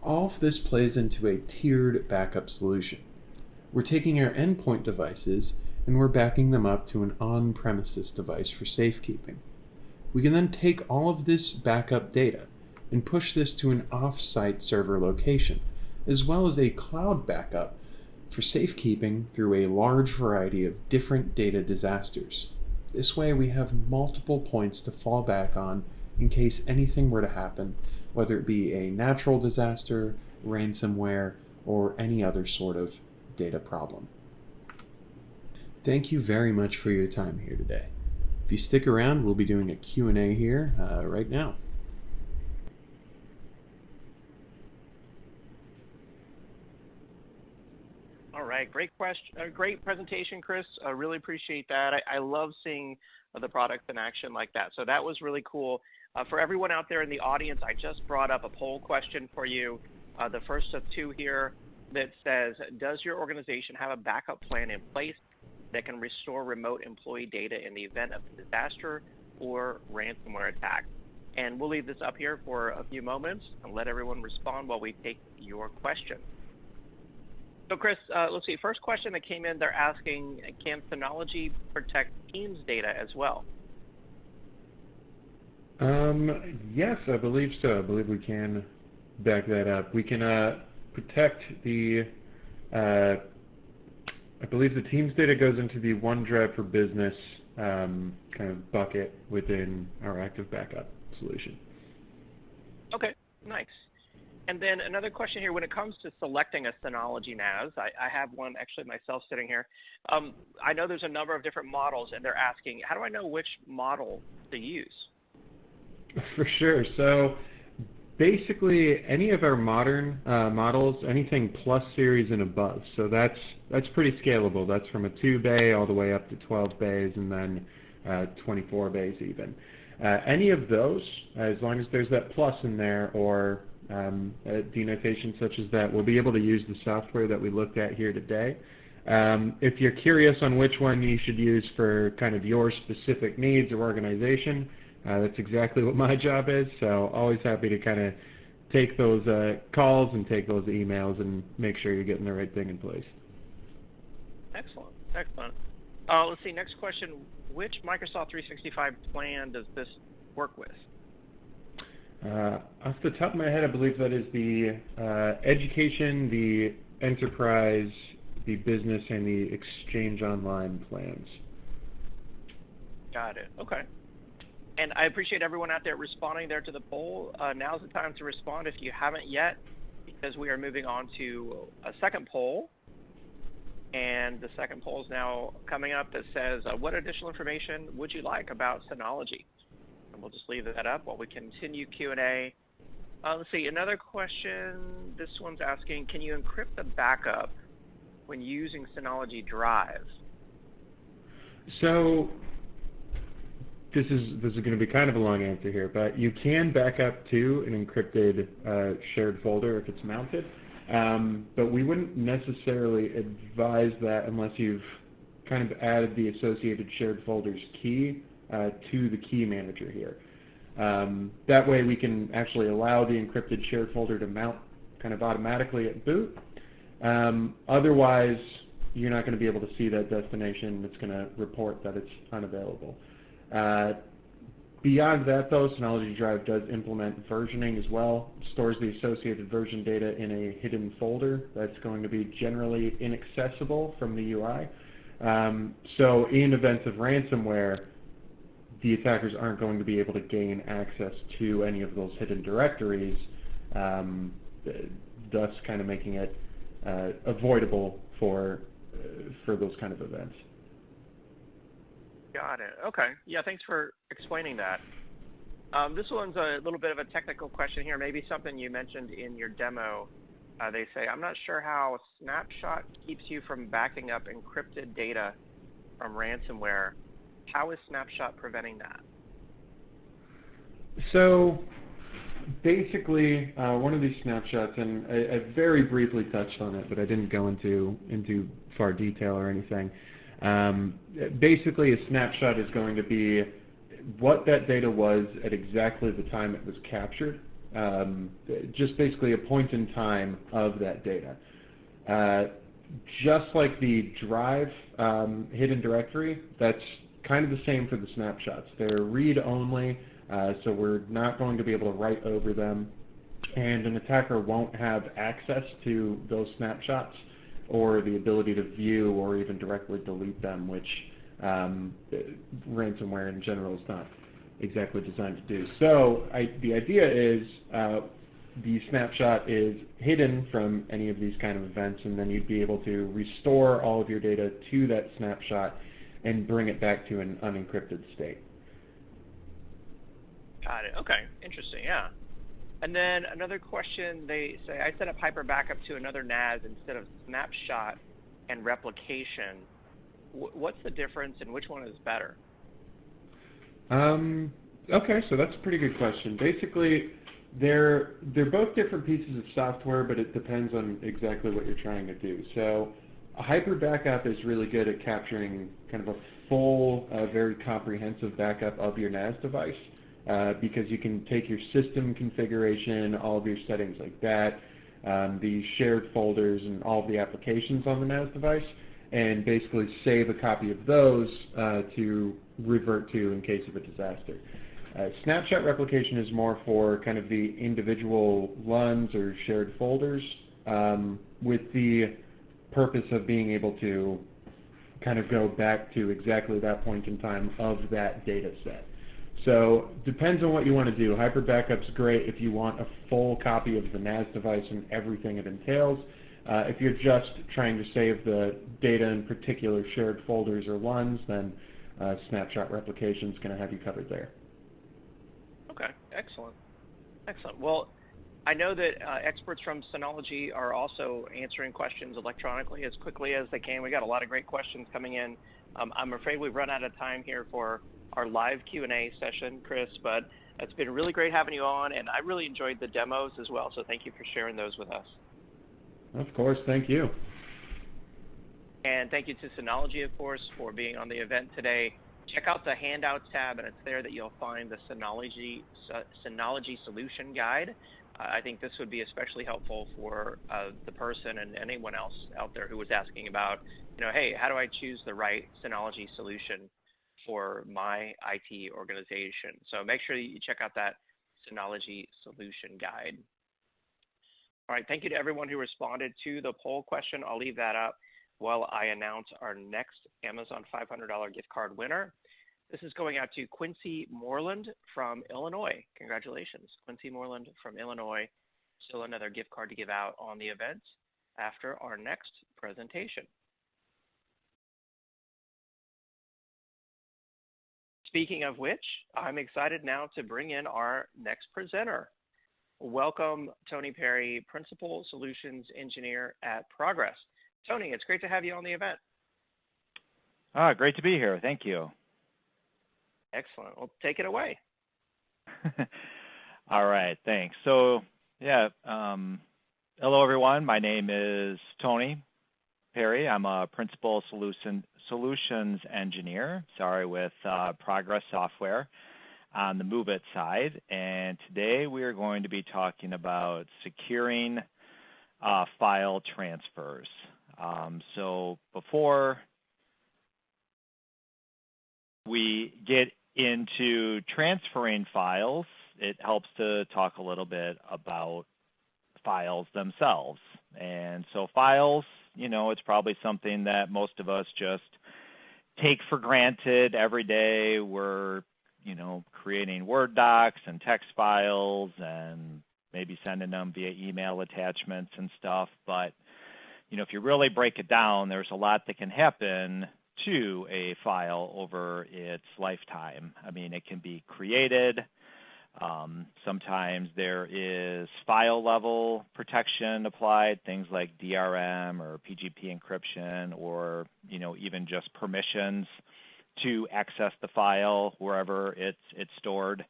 All of this plays into a tiered backup solution. We're taking our endpoint devices and we're backing them up to an on-premises device for safekeeping. We can then take all of this backup data and push this to an off-site server location, as well as a cloud backup for safekeeping through a large variety of different data disasters. This way we have multiple points to fall back on in case anything were to happen, whether it be a natural disaster, ransomware, or any other sort of data problem. Thank you very much for your time here today. If you stick around, we'll be doing a Q&A here right now. All right, great question, great presentation, Chris. I really appreciate that. I love seeing the product in action like that. So that was really cool. For everyone out there in the audience, I just brought up a poll question for you. The first of two here that says, does your organization have a backup plan in place that can restore remote employee data in the event of a disaster or ransomware attack? And we'll leave this up here for a few moments and let everyone respond while we take your question. So Chris, let's see, first question that came in, they're asking, can Synology protect Teams data as well? Yes, I believe so. I believe we can back that up. We can protect the, I believe the Teams data goes into the OneDrive for Business kind of bucket within our Active Backup solution. Okay, nice. And then another question here, when it comes to selecting a Synology NAS, I have one actually myself sitting here. I know there's a number of different models, and they're asking, how do I know which model to use? For sure. So basically, any of our modern models, anything plus series and above. So that's pretty scalable. That's from a 2-bay all the way up to 12 bays, and then 24 bays even. Any of those, as long as there's that plus in there, or a denotation such as that, we'll be able to use the software that we looked at here today. If you're curious on which one you should use for kind of your specific needs or organization, that's exactly what my job is, so always happy to kind of take those calls and take those emails and make sure you're getting the right thing in place. Excellent, excellent. Let's see, next question, which Microsoft 365 plan does this work with? Off the top of my head, I believe that is the education, the enterprise, the business, and the exchange online plans. Got it. Okay. And I appreciate everyone out there responding there to the poll. Now's the time to respond if you haven't yet, because we are moving on to a second poll. And the second poll is now coming up that says, what additional information would you like about Synology? And we'll just leave that up while we continue Q&A. Let's see, another question. This one's asking, can you encrypt the backup when using Synology Drive? So this is going to be kind of a long answer here, but you can back up to an encrypted shared folder if it's mounted. But we wouldn't necessarily advise that unless you've kind of added the associated shared folders key to the key manager here. That way we can actually allow the encrypted shared folder to mount kind of automatically at boot. Otherwise, you're not going to be able to see that destination. It's going to report that it's unavailable. Beyond that, though, Synology Drive does implement versioning as well. It stores the associated version data in a hidden folder that's going to be generally inaccessible from the UI. So in events of ransomware, the attackers aren't going to be able to gain access to any of those hidden directories, thus kind of making it avoidable for those kind of events. Got it. Okay. Yeah, thanks for explaining that. This one's a little bit of a technical question here, maybe something you mentioned in your demo. They say, I'm not sure how Snapshot keeps you from backing up encrypted data from ransomware. How is Snapshot preventing that? So basically, one of these snapshots, and I very briefly touched on it, but I didn't go into far detail or anything. Basically, a snapshot is going to be what that data was at exactly the time it was captured, just basically a point in time of that data. Just like the drive hidden directory, that's kind of the same for the snapshots. They're read-only, so we're not going to be able to write over them, and an attacker won't have access to those snapshots or the ability to view or even directly delete them, which ransomware in general is not exactly designed to do. So the idea is the snapshot is hidden from any of these kind of events, and then you'd be able to restore all of your data to that snapshot and bring it back to an unencrypted state. Got it. Okay. Interesting. Yeah. And then another question, they say, I set up hyper backup to another NAS instead of snapshot and replication. What's the difference and which one is better? Okay, so that's a pretty good question. Basically, they're both different pieces of software, but it depends on exactly what you're trying to do. So a hyper backup is really good at capturing kind of a full, very comprehensive backup of your NAS device. Because you can take your system configuration, all of your settings like that, the shared folders and all of the applications on the NAS device, and basically save a copy of those to revert to in case of a disaster. Snapshot replication is more for kind of the individual LUNs or shared folders, with the purpose of being able to kind of go back to exactly that point in time of that data set. So depends on what you want to do. Hyper backup's great if you want a full copy of the NAS device and everything it entails. If you're just trying to save the data in particular shared folders or ones, then snapshot replication is going to have you covered there. Okay, excellent. Excellent. Well, I know that experts from Synology are also answering questions electronically as quickly as they can. We got a lot of great questions coming in. I'm afraid we've run out of time here for our live Q&A session, Chris, but it's been really great having you on, and I really enjoyed the demos as well, so thank you for sharing those with us. Of course, thank you. And thank you to Synology, of course, for being on the event today. Check out the handouts tab, and it's there that you'll find the Synology Solution Guide. I think this would be especially helpful for the person and anyone else out there who was asking about, hey, how do I choose the right Synology solution for my IT organization? So make sure you check out that Synology Solution Guide. All right, thank you to everyone who responded to the poll question. I'll leave that up while I announce our next Amazon $500 gift card winner. This is going out to Quincy Moreland from Illinois. Congratulations, Quincy Moreland from Illinois. Still another gift card to give out on the event after our next presentation. Speaking of which, I'm excited now to bring in our next presenter. Welcome, Tony Perry, Principal Solutions Engineer at Progress. Tony, it's great to have you on the event. Great to be here. Thank you. Excellent. Well, take it away. All right. Thanks. So, hello, everyone. My name is Tony Perry. I'm a Principal Solutions Engineer, with Progress Software on the Move It side. And today we are going to be talking about securing file transfers. So before we get into transferring files, it helps to talk a little bit about files themselves. And so files, it's probably something that most of us just take for granted every day. We're, creating Word docs and text files and maybe sending them via email attachments and stuff. But, if you really break it down, there's a lot that can happen to a file over its lifetime. I mean, it can be created. Sometimes there is file level protection applied, things like DRM or PGP encryption, or even just permissions to access the file wherever it's stored.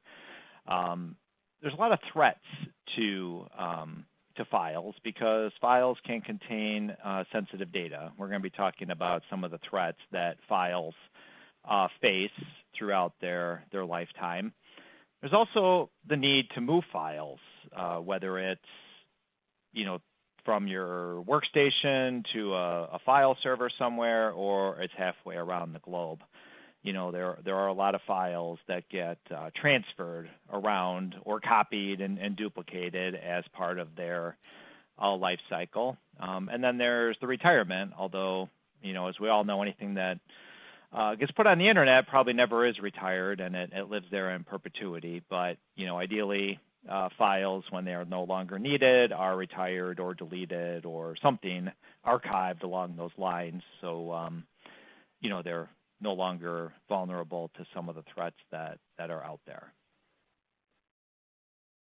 There's a lot of threats to files because files can contain sensitive data. We're going to be talking about some of the threats that files face throughout their lifetime. There's also the need to move files, whether it's, from your workstation to a file server somewhere, or it's halfway around the globe. There are a lot of files that get transferred around or copied and duplicated as part of their life cycle. And then there's the retirement, although, as we all know, anything that gets put on the internet probably never is retired, and it lives there in perpetuity. But, ideally, files, when they are no longer needed, are retired or deleted or something archived along those lines. So, they're no longer vulnerable to some of the threats that are out there.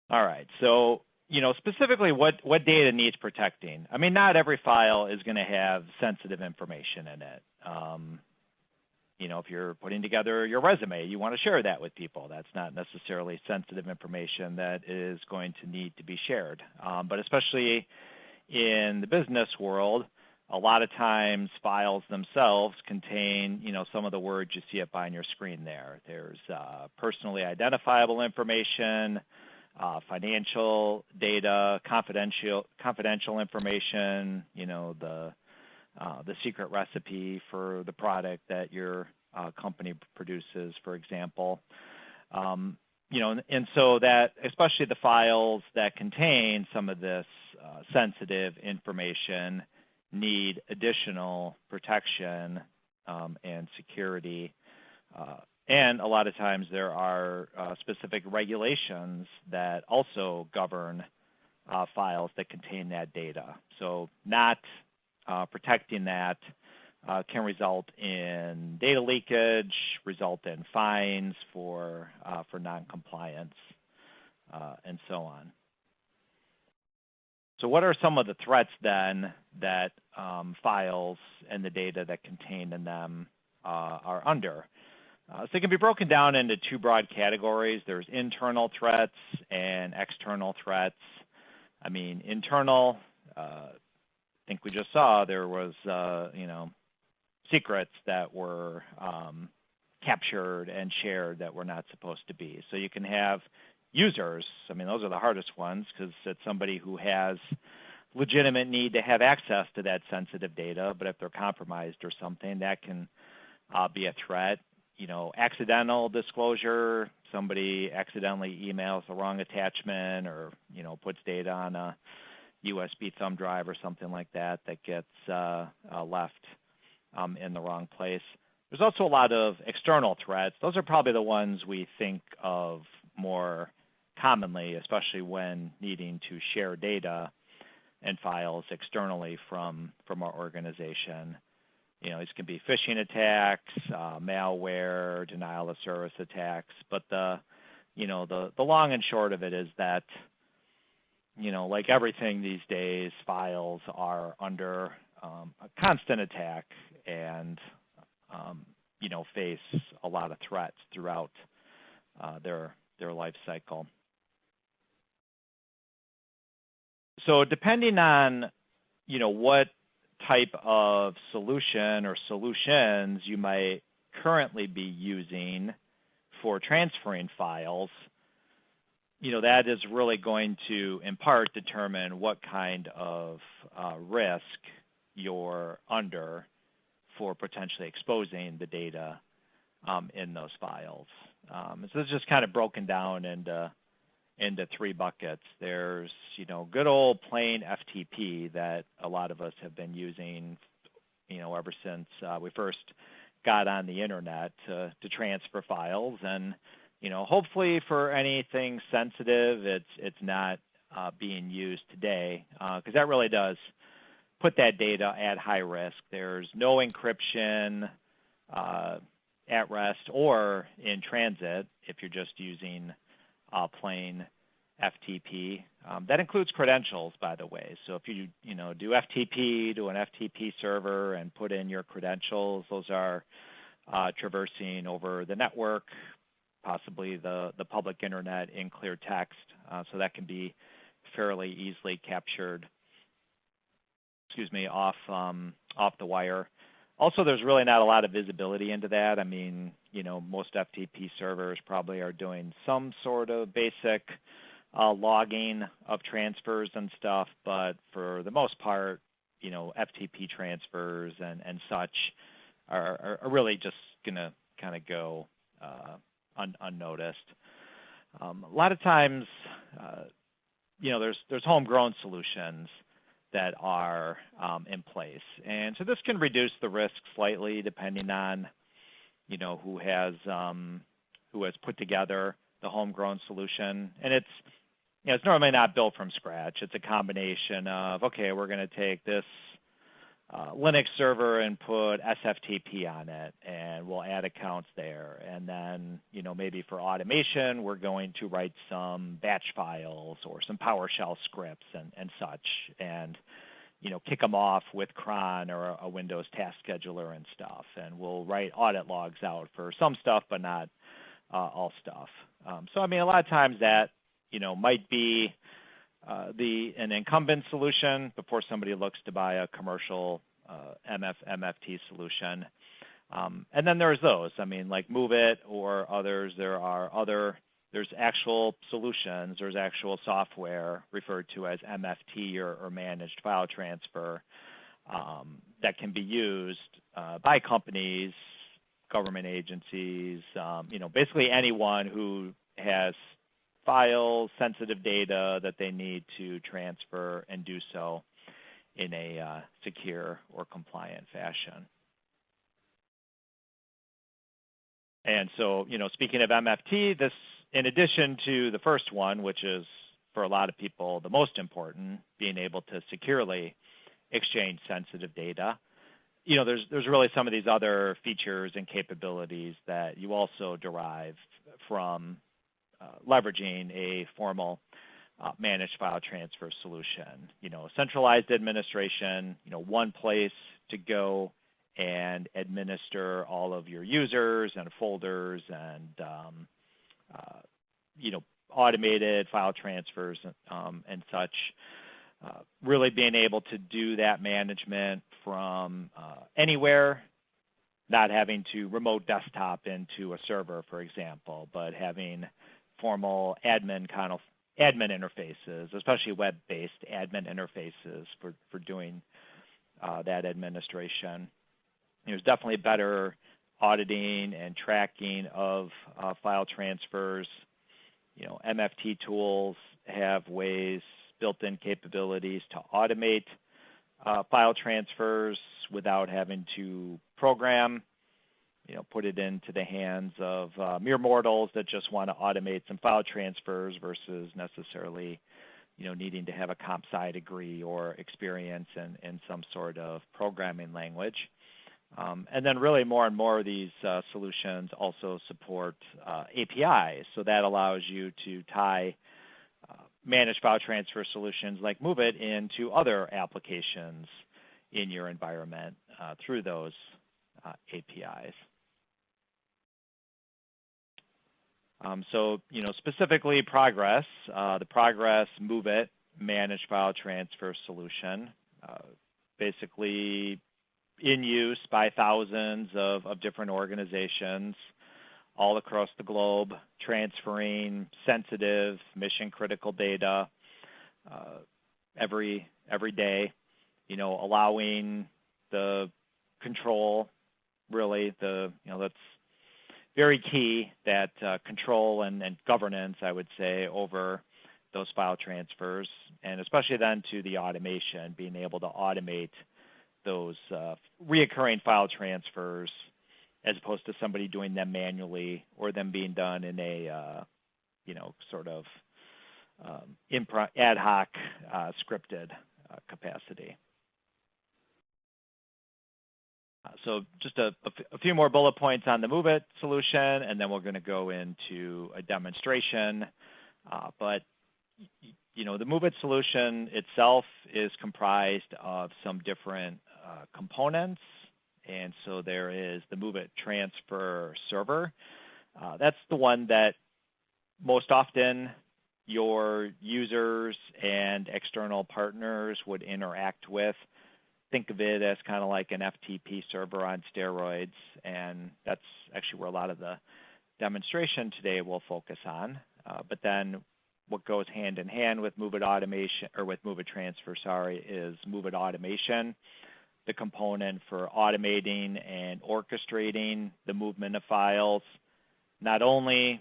All right, so, specifically what data needs protecting? I mean, not every file is going to have sensitive information in it. If you're putting together your resume, you want to share that with people. That's not necessarily sensitive information that is going to need to be shared. But especially in the business world, a lot of times files themselves contain, some of the words you see up on your screen there. There's personally identifiable information, financial data, confidential information, the secret recipe for the product that your company produces, for example. And so that, especially the files that contain some of this sensitive information, need additional protection and security And a lot of times there are specific regulations that also govern files that contain that data. So not protecting that can result in data leakage, result in fines for noncompliance, and so on. So what are some of the threats then that files and the data that contained in them are under? So it can be broken down into two broad categories. There's internal threats and external threats. I mean, internal, I think we just saw there was, secrets that were captured and shared that were not supposed to be. So you can have users. I mean, those are the hardest ones because it's somebody who has legitimate need to have access to that sensitive data, but if they're compromised or something, that can be a threat. Accidental disclosure, somebody accidentally emails the wrong attachment or, puts data on a USB thumb drive or something like that that gets left in the wrong place. There's also a lot of external threats. Those are probably the ones we think of more commonly, especially when needing to share data and files externally from our organization. These can be phishing attacks, malware, denial of service attacks. But the long and short of it is that, like everything these days, files are under a constant attack and, face a lot of threats throughout their life cycle. So depending on, what type of solution or solutions you might currently be using for transferring files, that is really going to, in part, determine what kind of risk you're under for potentially exposing the data in those files. So it's just kind of broken down into three buckets. There's, good old plain FTP that a lot of us have been using, ever since we first got on the internet to transfer files. And, hopefully for anything sensitive, it's not being used today, because that really does put that data at high risk. There's no encryption at rest or in transit if you're just using plain FTP. That includes credentials, by the way. So if you do FTP to an FTP server and put in your credentials, those are traversing over the network, possibly the public internet in clear text. So that can be fairly easily captured, off the wire. Also, there's really not a lot of visibility into that. I mean, most FTP servers probably are doing some sort of basic logging of transfers and stuff, but for the most part, FTP transfers and such are really just going to kind of go unnoticed. A lot of times, there's homegrown solutions that are in place, and so this can reduce the risk slightly depending on who has put together the homegrown solution. And it's normally not built from scratch. It's a combination of, okay, we're going to take this Linux server and put SFTP on it, and we'll add accounts there. And then, maybe for automation, we're going to write some batch files or some PowerShell scripts and such, and, kick them off with cron or a Windows task scheduler and stuff. And we'll write audit logs out for some stuff, but not all stuff. So, a lot of times that, might be an incumbent solution before somebody looks to buy a commercial MFT solution. And then there's those, like MoveIt or others. There's actual solutions, there's actual software referred to as MFT or managed file transfer that can be used by companies, government agencies, basically anyone who has files, sensitive data that they need to transfer and do so in a secure or compliant fashion. And so, speaking of MFT, this, in addition to the first one, which is for a lot of people the most important, being able to securely exchange sensitive data, there's really some of these other features and capabilities that you also derive from leveraging a formal managed file transfer solution. Centralized administration, one place to go and administer all of your users and folders and automated file transfers and such. Really being able to do that management from anywhere, not having to remote desktop into a server, for example, but having formal admin interfaces, especially web-based admin interfaces for doing that administration. There's definitely better auditing and tracking of file transfers. MFT tools have ways, built-in capabilities to automate file transfers without having to program, put it into the hands of mere mortals that just want to automate some file transfers versus necessarily, needing to have a comp sci degree or experience in some sort of programming language. And then really more and more of these solutions also support APIs. So that allows you to tie managed file transfer solutions like MoveIt into other applications in your environment through those APIs. So, specifically Progress, the Progress MoveIt managed file transfer solution, basically in use by thousands of different organizations all across the globe, transferring sensitive, mission-critical data every day, allowing the control, really, that's very key, that control and governance, I would say, over those file transfers, and especially then to the automation, being able to automate those reoccurring file transfers as opposed to somebody doing them manually or them being done in a, sort of ad hoc scripted capacity. So just a few more bullet points on the MoveIt solution, and then we're going to go into a demonstration. But the MoveIt solution itself is comprised of some different components. And so there is the MoveIt transfer server. That's the one that most often your users and external partners would interact with. Think of it as kind of like an FTP server on steroids, and that's actually where a lot of the demonstration today will focus on. But then what goes hand in hand with MoveIt automation, or with MoveIt transfer, is MoveIt automation, the component for automating and orchestrating the movement of files, not only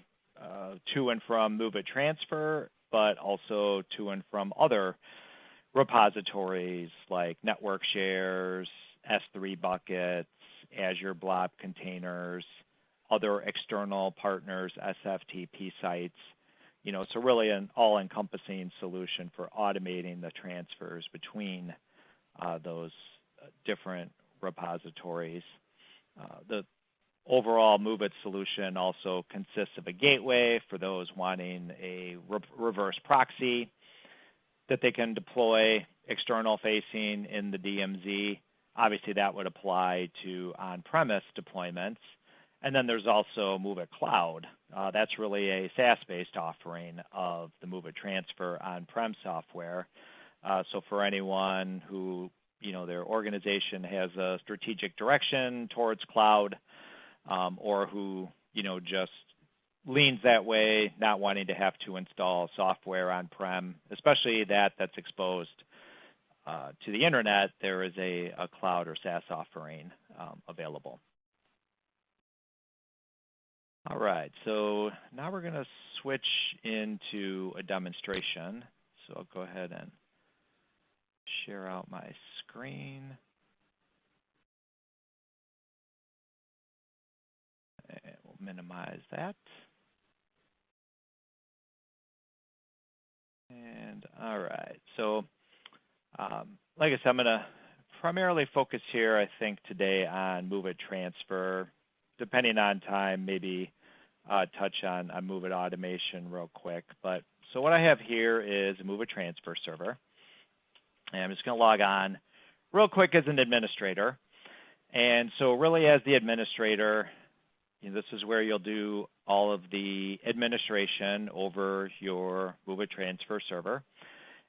to and from MoveIt transfer, but also to and from other repositories like network shares, S3 buckets, Azure Blob containers, other external partners, SFTP sites. So really an all-encompassing solution for automating the transfers between those different repositories. The overall MoveIt solution also consists of a gateway for those wanting a reverse proxy that they can deploy external facing in the DMZ. Obviously, that would apply to on-premise deployments. And then there's also MoveIt Cloud. That's really a SaaS-based offering of the MoveIt transfer on-prem software. So for anyone who, their organization has a strategic direction towards cloud, or who, just leans that way, not wanting to have to install software on-prem, especially that's exposed to the internet, there is a cloud or SaaS offering available. All right, so now we're going to switch into a demonstration. So I'll go ahead and share out my screen. And we'll minimize that. And all right, so like I said, I'm going to primarily focus here, I think, today on move it transfer. Depending on time, maybe touch on move it automation real quick. But so what I have here is a move it transfer server. And I'm just going to log on real quick as an administrator. And so really as the administrator, this is where you'll do all of the administration over your move it transfer server.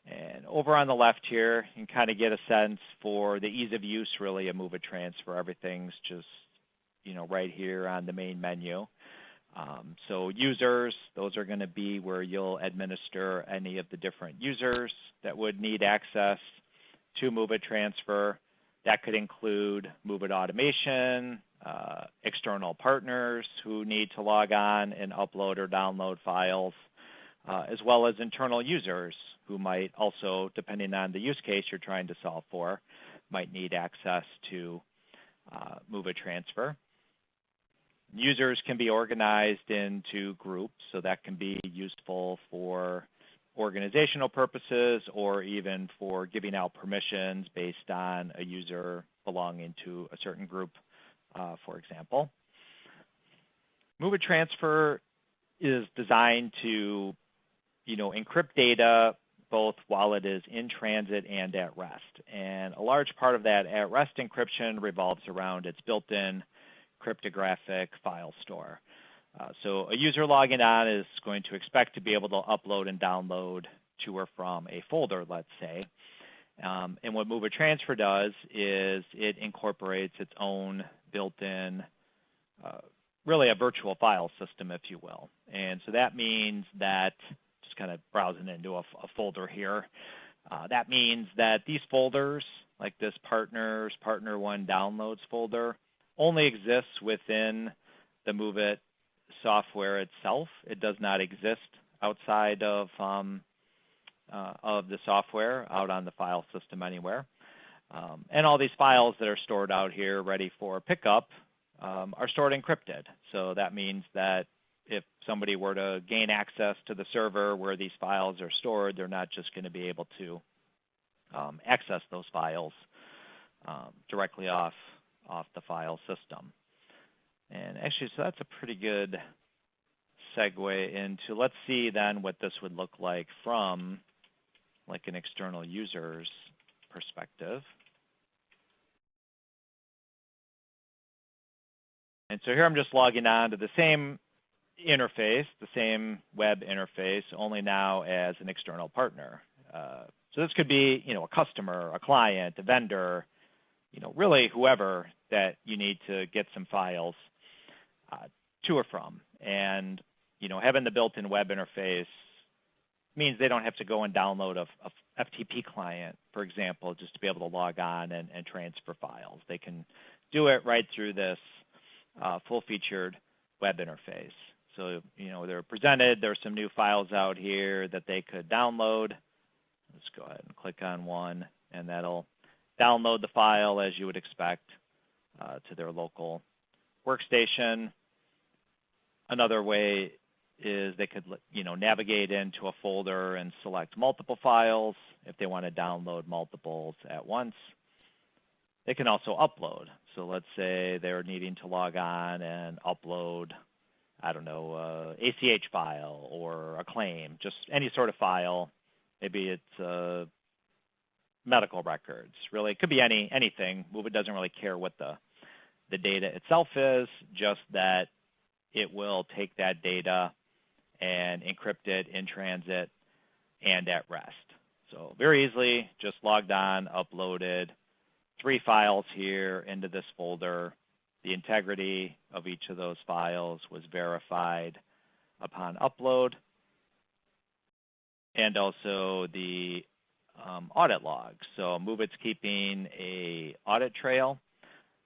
And over on the left here, you can kind of get a sense for the ease of use, really, of move it transfer. Everything's just, right here on the main menu. So users, those are going to be where you'll administer any of the different users that would need access to move it transfer. That could include move it automation, external partners who need to log on and upload or download files, as well as internal users who might also, depending on the use case you're trying to solve for, might need access to move it transfer. Users can be organized into groups, so that can be useful for organizational purposes or even for giving out permissions based on a user belonging to a certain group, for example. Move it transfer is designed to, encrypt data both while it is in transit and at rest. And a large part of that at rest encryption revolves around its built-in cryptographic file store. So a user logging on is going to expect to be able to upload and download to or from a folder, let's say. And what Move It Transfer does is it incorporates its own built-in, really a virtual file system, if you will. And so that means that, just kind of browsing into a folder here, that means that these folders, like this Partner 1 Downloads folder, only exists within the Move It software itself. It does not exist outside of the software, out on the file system anywhere. And all these files that are stored out here ready for pickup are stored encrypted. So that means that if somebody were to gain access to the server where these files are stored, they're not just going to be able to access those files directly off the file system. And actually, so that's a pretty good segue into, let's see then what this would look like from like an external user's perspective. And so here I'm just logging on to the same interface, the same web interface, only now as an external partner. So this could be, a customer, a client, a vendor, really whoever that you need to get some files to or from. And, having the built-in web interface means they don't have to go and download a FTP client, for example, just to be able to log on and transfer files. They can do it right through this full-featured web interface. So, they're presented, there's some new files out here that they could download. Let's go ahead and click on one, and that'll download the file as you would expect to their local workstation. Another way is they could, navigate into a folder and select multiple files if they want to download multiples at once. They can also upload. So let's say they're needing to log on and upload, ACH file or a claim, just any sort of file. Maybe it's medical records. Really, it could be anything. Move It doesn't really care what the data itself is, just that it will take that data and encrypt it in transit and at rest. So very easily, just logged on, uploaded 3 files here into this folder. The integrity of each of those files was verified upon upload. And also the audit log. So Move It's keeping a audit trail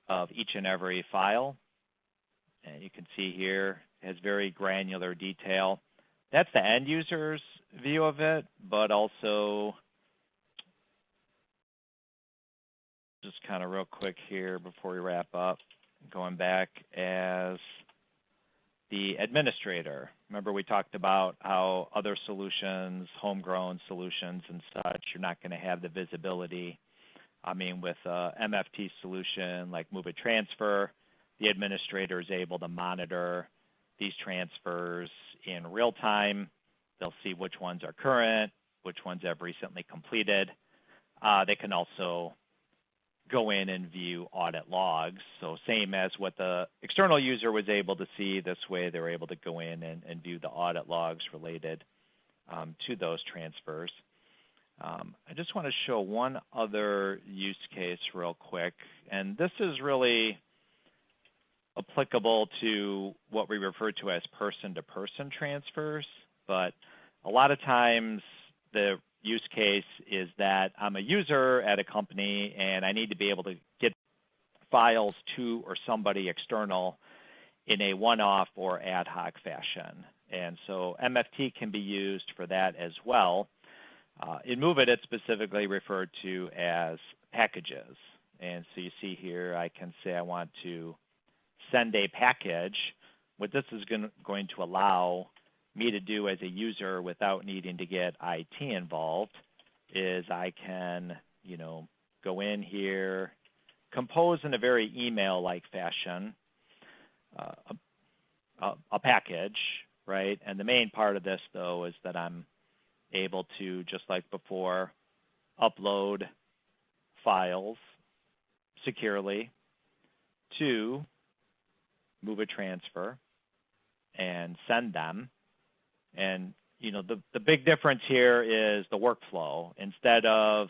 of each and every file. And you can see here it has very granular detail. That's the end user's view of it, but also just kind of real quick here before we wrap up, going back as the administrator. Remember we talked about how other solutions, homegrown solutions and such, you're not going to have the visibility. I mean, with a MFT solution like Move It Transfer, the administrator is able to monitor these transfers in real time. They'll see which ones are current, which ones have recently completed. They can also go in and view audit logs. So same as what the external user was able to see, this way they're able to go in and view the audit logs related to those transfers. I just want to show one other use case real quick, and this is really applicable to what we refer to as person-to-person transfers, but a lot of times the use case is that I'm a user at a company and I need to be able to get files to or somebody external in a one-off or ad hoc fashion. And so MFT can be used for that as well. In Move It, it's specifically referred to as packages. And so you see here, I can say I want to send a package. What this is going to allow me to do as a user without needing to get IT involved is I can, go in here, compose in a very email-like fashion a package, right? And the main part of this, though, is that I'm able to, just like before, upload files securely to Move a Transfer and send them. And the big difference here is the workflow. Instead of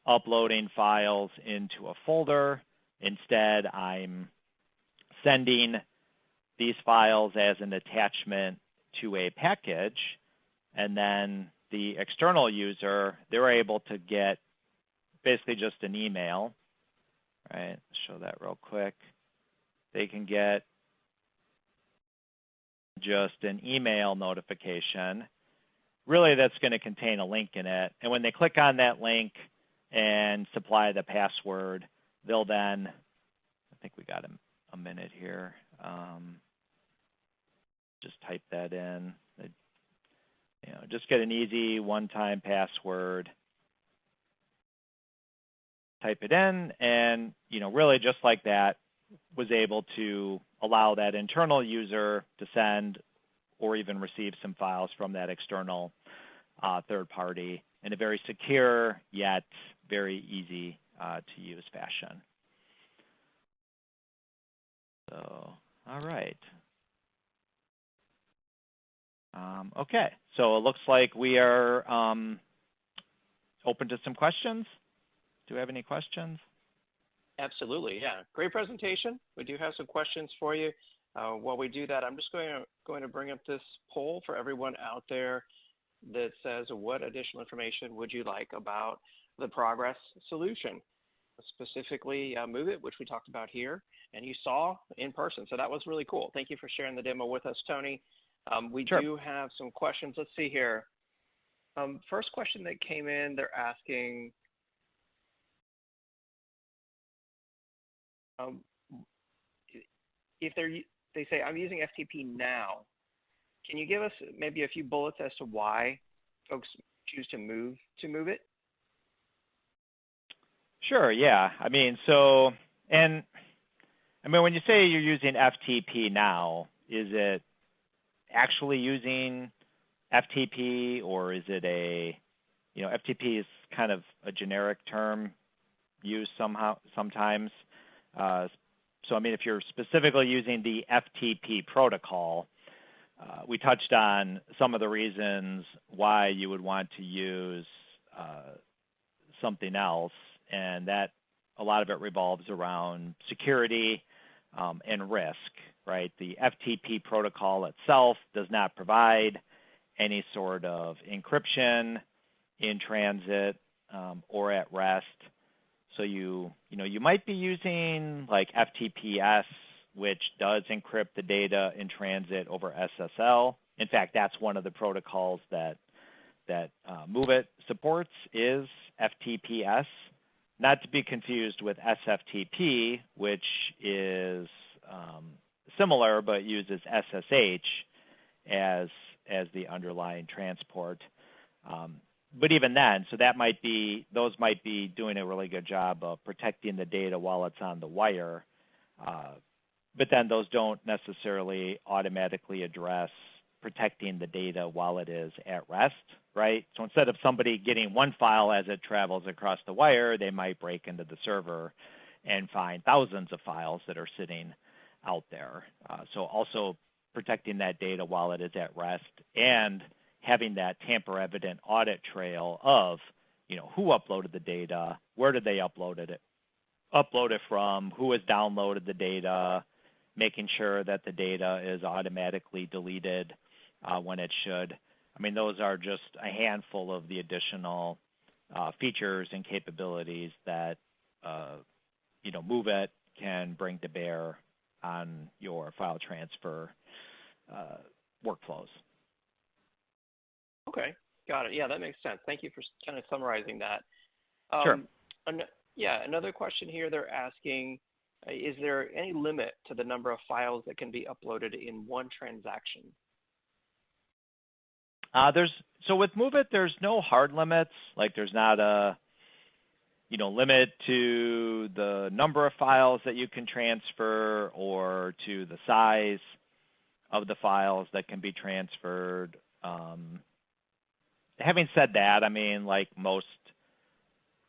uploading files into a folder, instead I'm sending these files as an attachment to a package, and then the external user, they're able to get basically just an email, right? Show that real quick. They can get just an email notification, really that's going to contain a link in it. And when they click on that link and supply the password, they'll then, I think we got a minute here, just type that in. Just get an easy one-time password, type it in, and really just like that, was able to allow that internal user to send or even receive some files from that external third party in a very secure yet very easy to use fashion. So, all right. Okay, so it looks like we are open to some questions. Do we have any questions? Absolutely, yeah. Great presentation. We do have some questions for you. While we do that, I'm just going to bring up this poll for everyone out there that says, what additional information would you like about the Progress solution? Specifically, Move It, which we talked about here, and you saw in person. So that was really cool. Thank you for sharing the demo with us, Tony. We Sure. do have some questions. Let's see here. First question that came in, they're asking, if they say, I'm using FTP now, can you give us maybe a few bullets as to why folks choose to move it? Sure, yeah. I mean, when you say you're using FTP now, is it actually using FTP, or is it FTP is kind of a generic term used sometimes. So, if you're specifically using the FTP protocol, we touched on some of the reasons why you would want to use something else, and that a lot of it revolves around security and risk, right? The FTP protocol itself does not provide any sort of encryption in transit or at rest. So you might be using like FTPS, which does encrypt the data in transit over SSL. In fact, that's one of the protocols that Move It supports is FTPS, not to be confused with SFTP, which is similar but uses SSH as the underlying transport. But even then, so those might be doing a really good job of protecting the data while it's on the wire. But then those don't necessarily automatically address protecting the data while it is at rest, right? So instead of somebody getting one file as it travels across the wire, they might break into the server and find thousands of files that are sitting out there. So also protecting that data while it is at rest and having that tamper-evident audit trail of, who uploaded the data, where did they upload it from, who has downloaded the data, making sure that the data is automatically deleted when it should. I mean, those are just a handful of the additional features and capabilities that, MoveIt can bring to bear on your file transfer workflows. Okay, got it. Yeah, that makes sense. Thank you for kind of summarizing that. Sure. Another question here they're asking, is there any limit to the number of files that can be uploaded in one transaction? So with MoveIt, there's no hard limits. Like there's not a limit to the number of files that you can transfer or to the size of the files that can be transferred. Having said that, I mean, like most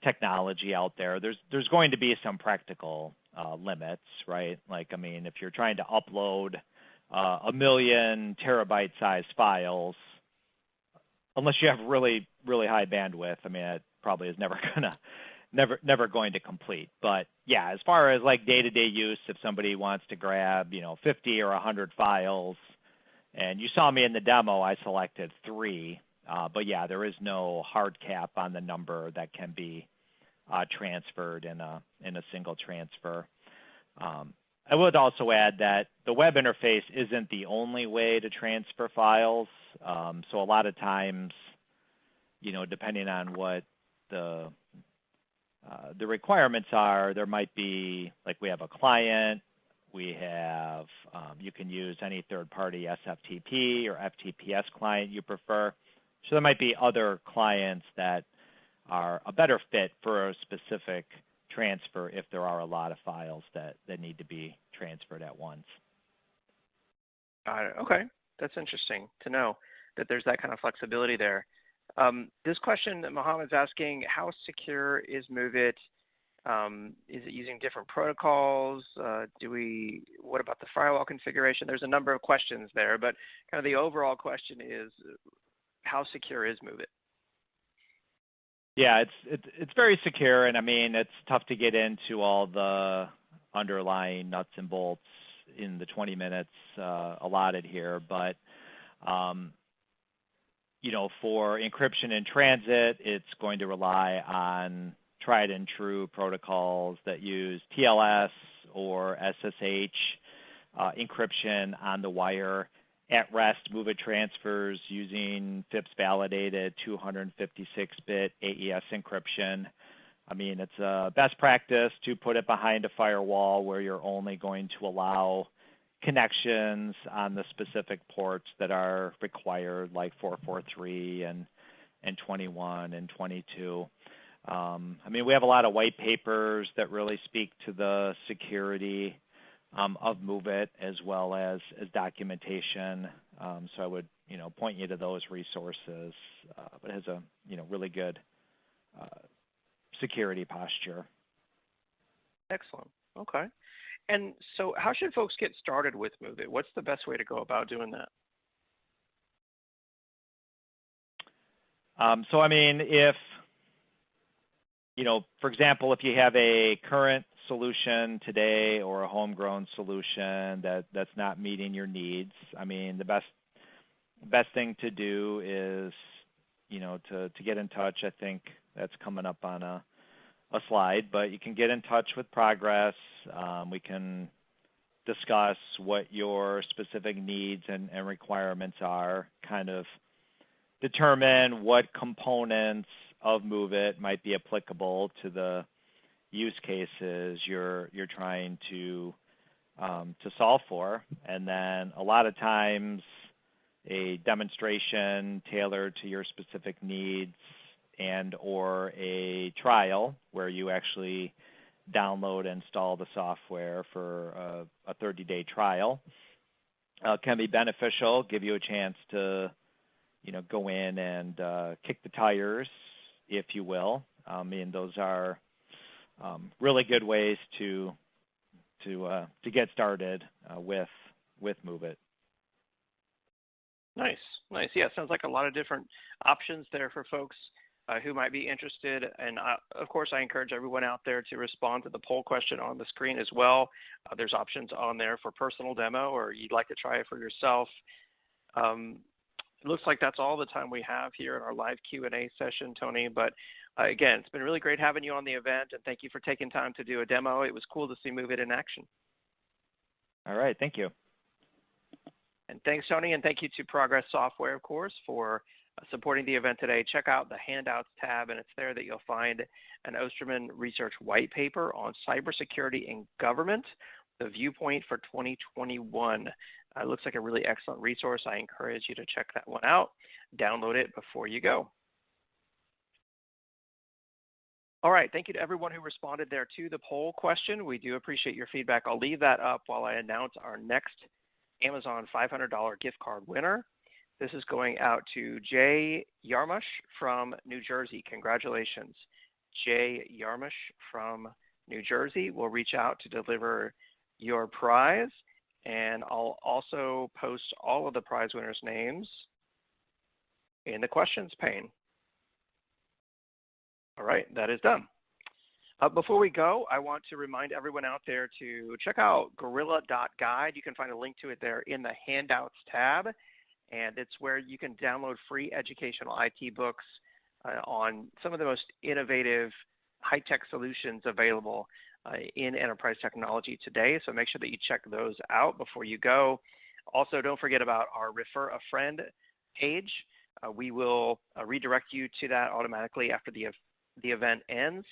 technology out there, there's going to be some practical limits, right? Like, I mean, if you're trying to upload 1 million terabyte size files, unless you have really, really high bandwidth, I mean, it probably is never going to complete. But yeah, as far as like day-to-day use, if somebody wants to grab, 50 or 100 files, and you saw me in the demo, I selected 3. But yeah, there is no hard cap on the number that can be transferred in a single transfer. I would also add that the web interface isn't the only way to transfer files. So a lot of times, depending on what the requirements are, there might be, like we have a client, we have, you can use any third-party SFTP or FTPS client you prefer. So there might be other clients that are a better fit for a specific transfer if there are a lot of files that need to be transferred at once. Got it. Okay. That's interesting to know that there's that kind of flexibility there. This question that Mohammed's asking, how secure is MoveIt? Is it using different protocols? What about the firewall configuration? There's a number of questions there, but kind of the overall question is, how secure is MoveIt? Yeah, it's very secure, and I mean, it's tough to get into all the underlying nuts and bolts in the 20 minutes allotted here, but for encryption in transit, it's going to rely on tried and true protocols that use TLS or SSH encryption on the wire. At rest, MoveIt transfers using FIPS validated 256-bit AES encryption. I mean, it's a best practice to put it behind a firewall where you're only going to allow connections on the specific ports that are required, like 443 and 21 and 22. I mean, we have a lot of white papers that really speak to the security of MoveIt as well as documentation. So I would, point you to those resources. But it has a, really good security posture. Excellent. Okay. And so how should folks get started with MoveIt? What's the best way to go about doing that? So, I mean, if, for example, if you have a current solution today or a homegrown solution that's not meeting your needs, I mean, the best thing to do is, to get in touch. I think that's coming up on a slide, but you can get in touch with Progress. We can discuss what your specific needs and requirements are, kind of determine what components of MoveIt might be applicable to the use cases you're trying to to solve for. And then a lot of times a demonstration tailored to your specific needs and or a trial where you actually download and install the software for a 30-day trial can be beneficial, give you a chance to go in and kick the tires, if you will. And those are really good ways to get started with MOVEit. Nice. Yeah, sounds like a lot of different options there for folks who might be interested. And of course, I encourage everyone out there to respond to the poll question on the screen as well. There's options on there for personal demo, or you'd like to try it for yourself. It looks like that's all the time we have here in our live Q&A session, Tony. But again, it's been really great having you on the event, and thank you for taking time to do a demo. It was cool to see MOVEit in action. All right, thank you. And thanks, Tony, and thank you to Progress Software, of course, for supporting the event today. Check out the Handouts tab, and it's there that you'll find an Osterman Research white paper on cybersecurity in government, the viewpoint for 2021. It looks like a really excellent resource. I encourage you to check that one out. Download it before you go. All right, thank you to everyone who responded there to the poll question. We do appreciate your feedback. I'll leave that up while I announce our next Amazon $500 gift card winner. This is going out to Jay Yarmush from New Jersey. Congratulations. Jay Yarmush from New Jersey will reach out to deliver your prize, and I'll also post all of the prize winners' names in the questions pane. All right, that is done. Before we go, I want to remind everyone out there to check out gorilla.guide. You can find a link to it there in the Handouts tab, and it's where you can download free educational IT books on some of the most innovative high-tech solutions available in enterprise technology today. So make sure that you check those out before you go. Also, don't forget about our Refer a Friend page. We will redirect you to that automatically after the event ends.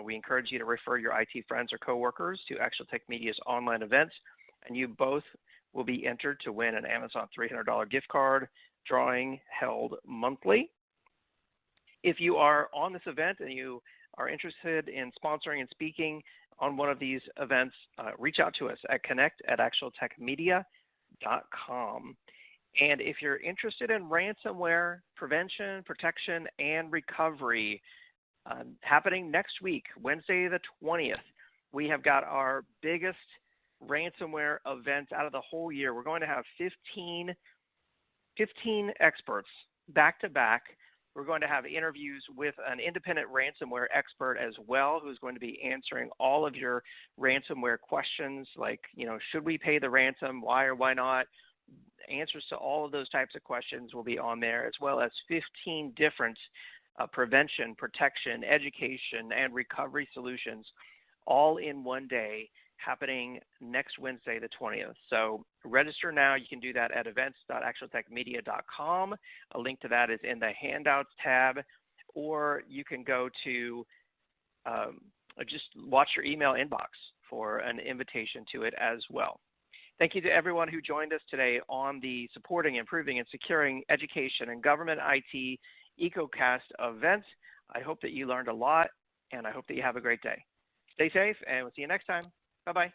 We encourage you to refer your IT friends or coworkers to ActualTech Media's online events, and you both will be entered to win an Amazon $300 gift card drawing held monthly. If you are on this event and you are interested in sponsoring and speaking on one of these events, reach out to us at connect@actualtechmedia.com. And if you're interested in ransomware prevention, protection, and recovery, happening next week, Wednesday the 20th, we have got our biggest ransomware event out of the whole year. We're going to have 15 experts back to back. We're going to have interviews with an independent ransomware expert as well, who's going to be answering all of your ransomware questions like, should we pay the ransom? Why or why not? Answers to all of those types of questions will be on there, as well as 15 different prevention, protection, education, and recovery solutions all in one day, happening next Wednesday, the 20th. So register now. You can do that at events.actualtechmedia.com. A link to that is in the Handouts tab, or you can go to just watch your email inbox for an invitation to it as well. Thank you to everyone who joined us today on the Supporting, Improving, and Securing Education and Government IT EcoCast event. I hope that you learned a lot, and I hope that you have a great day. Stay safe, and we'll see you next time. Bye-bye.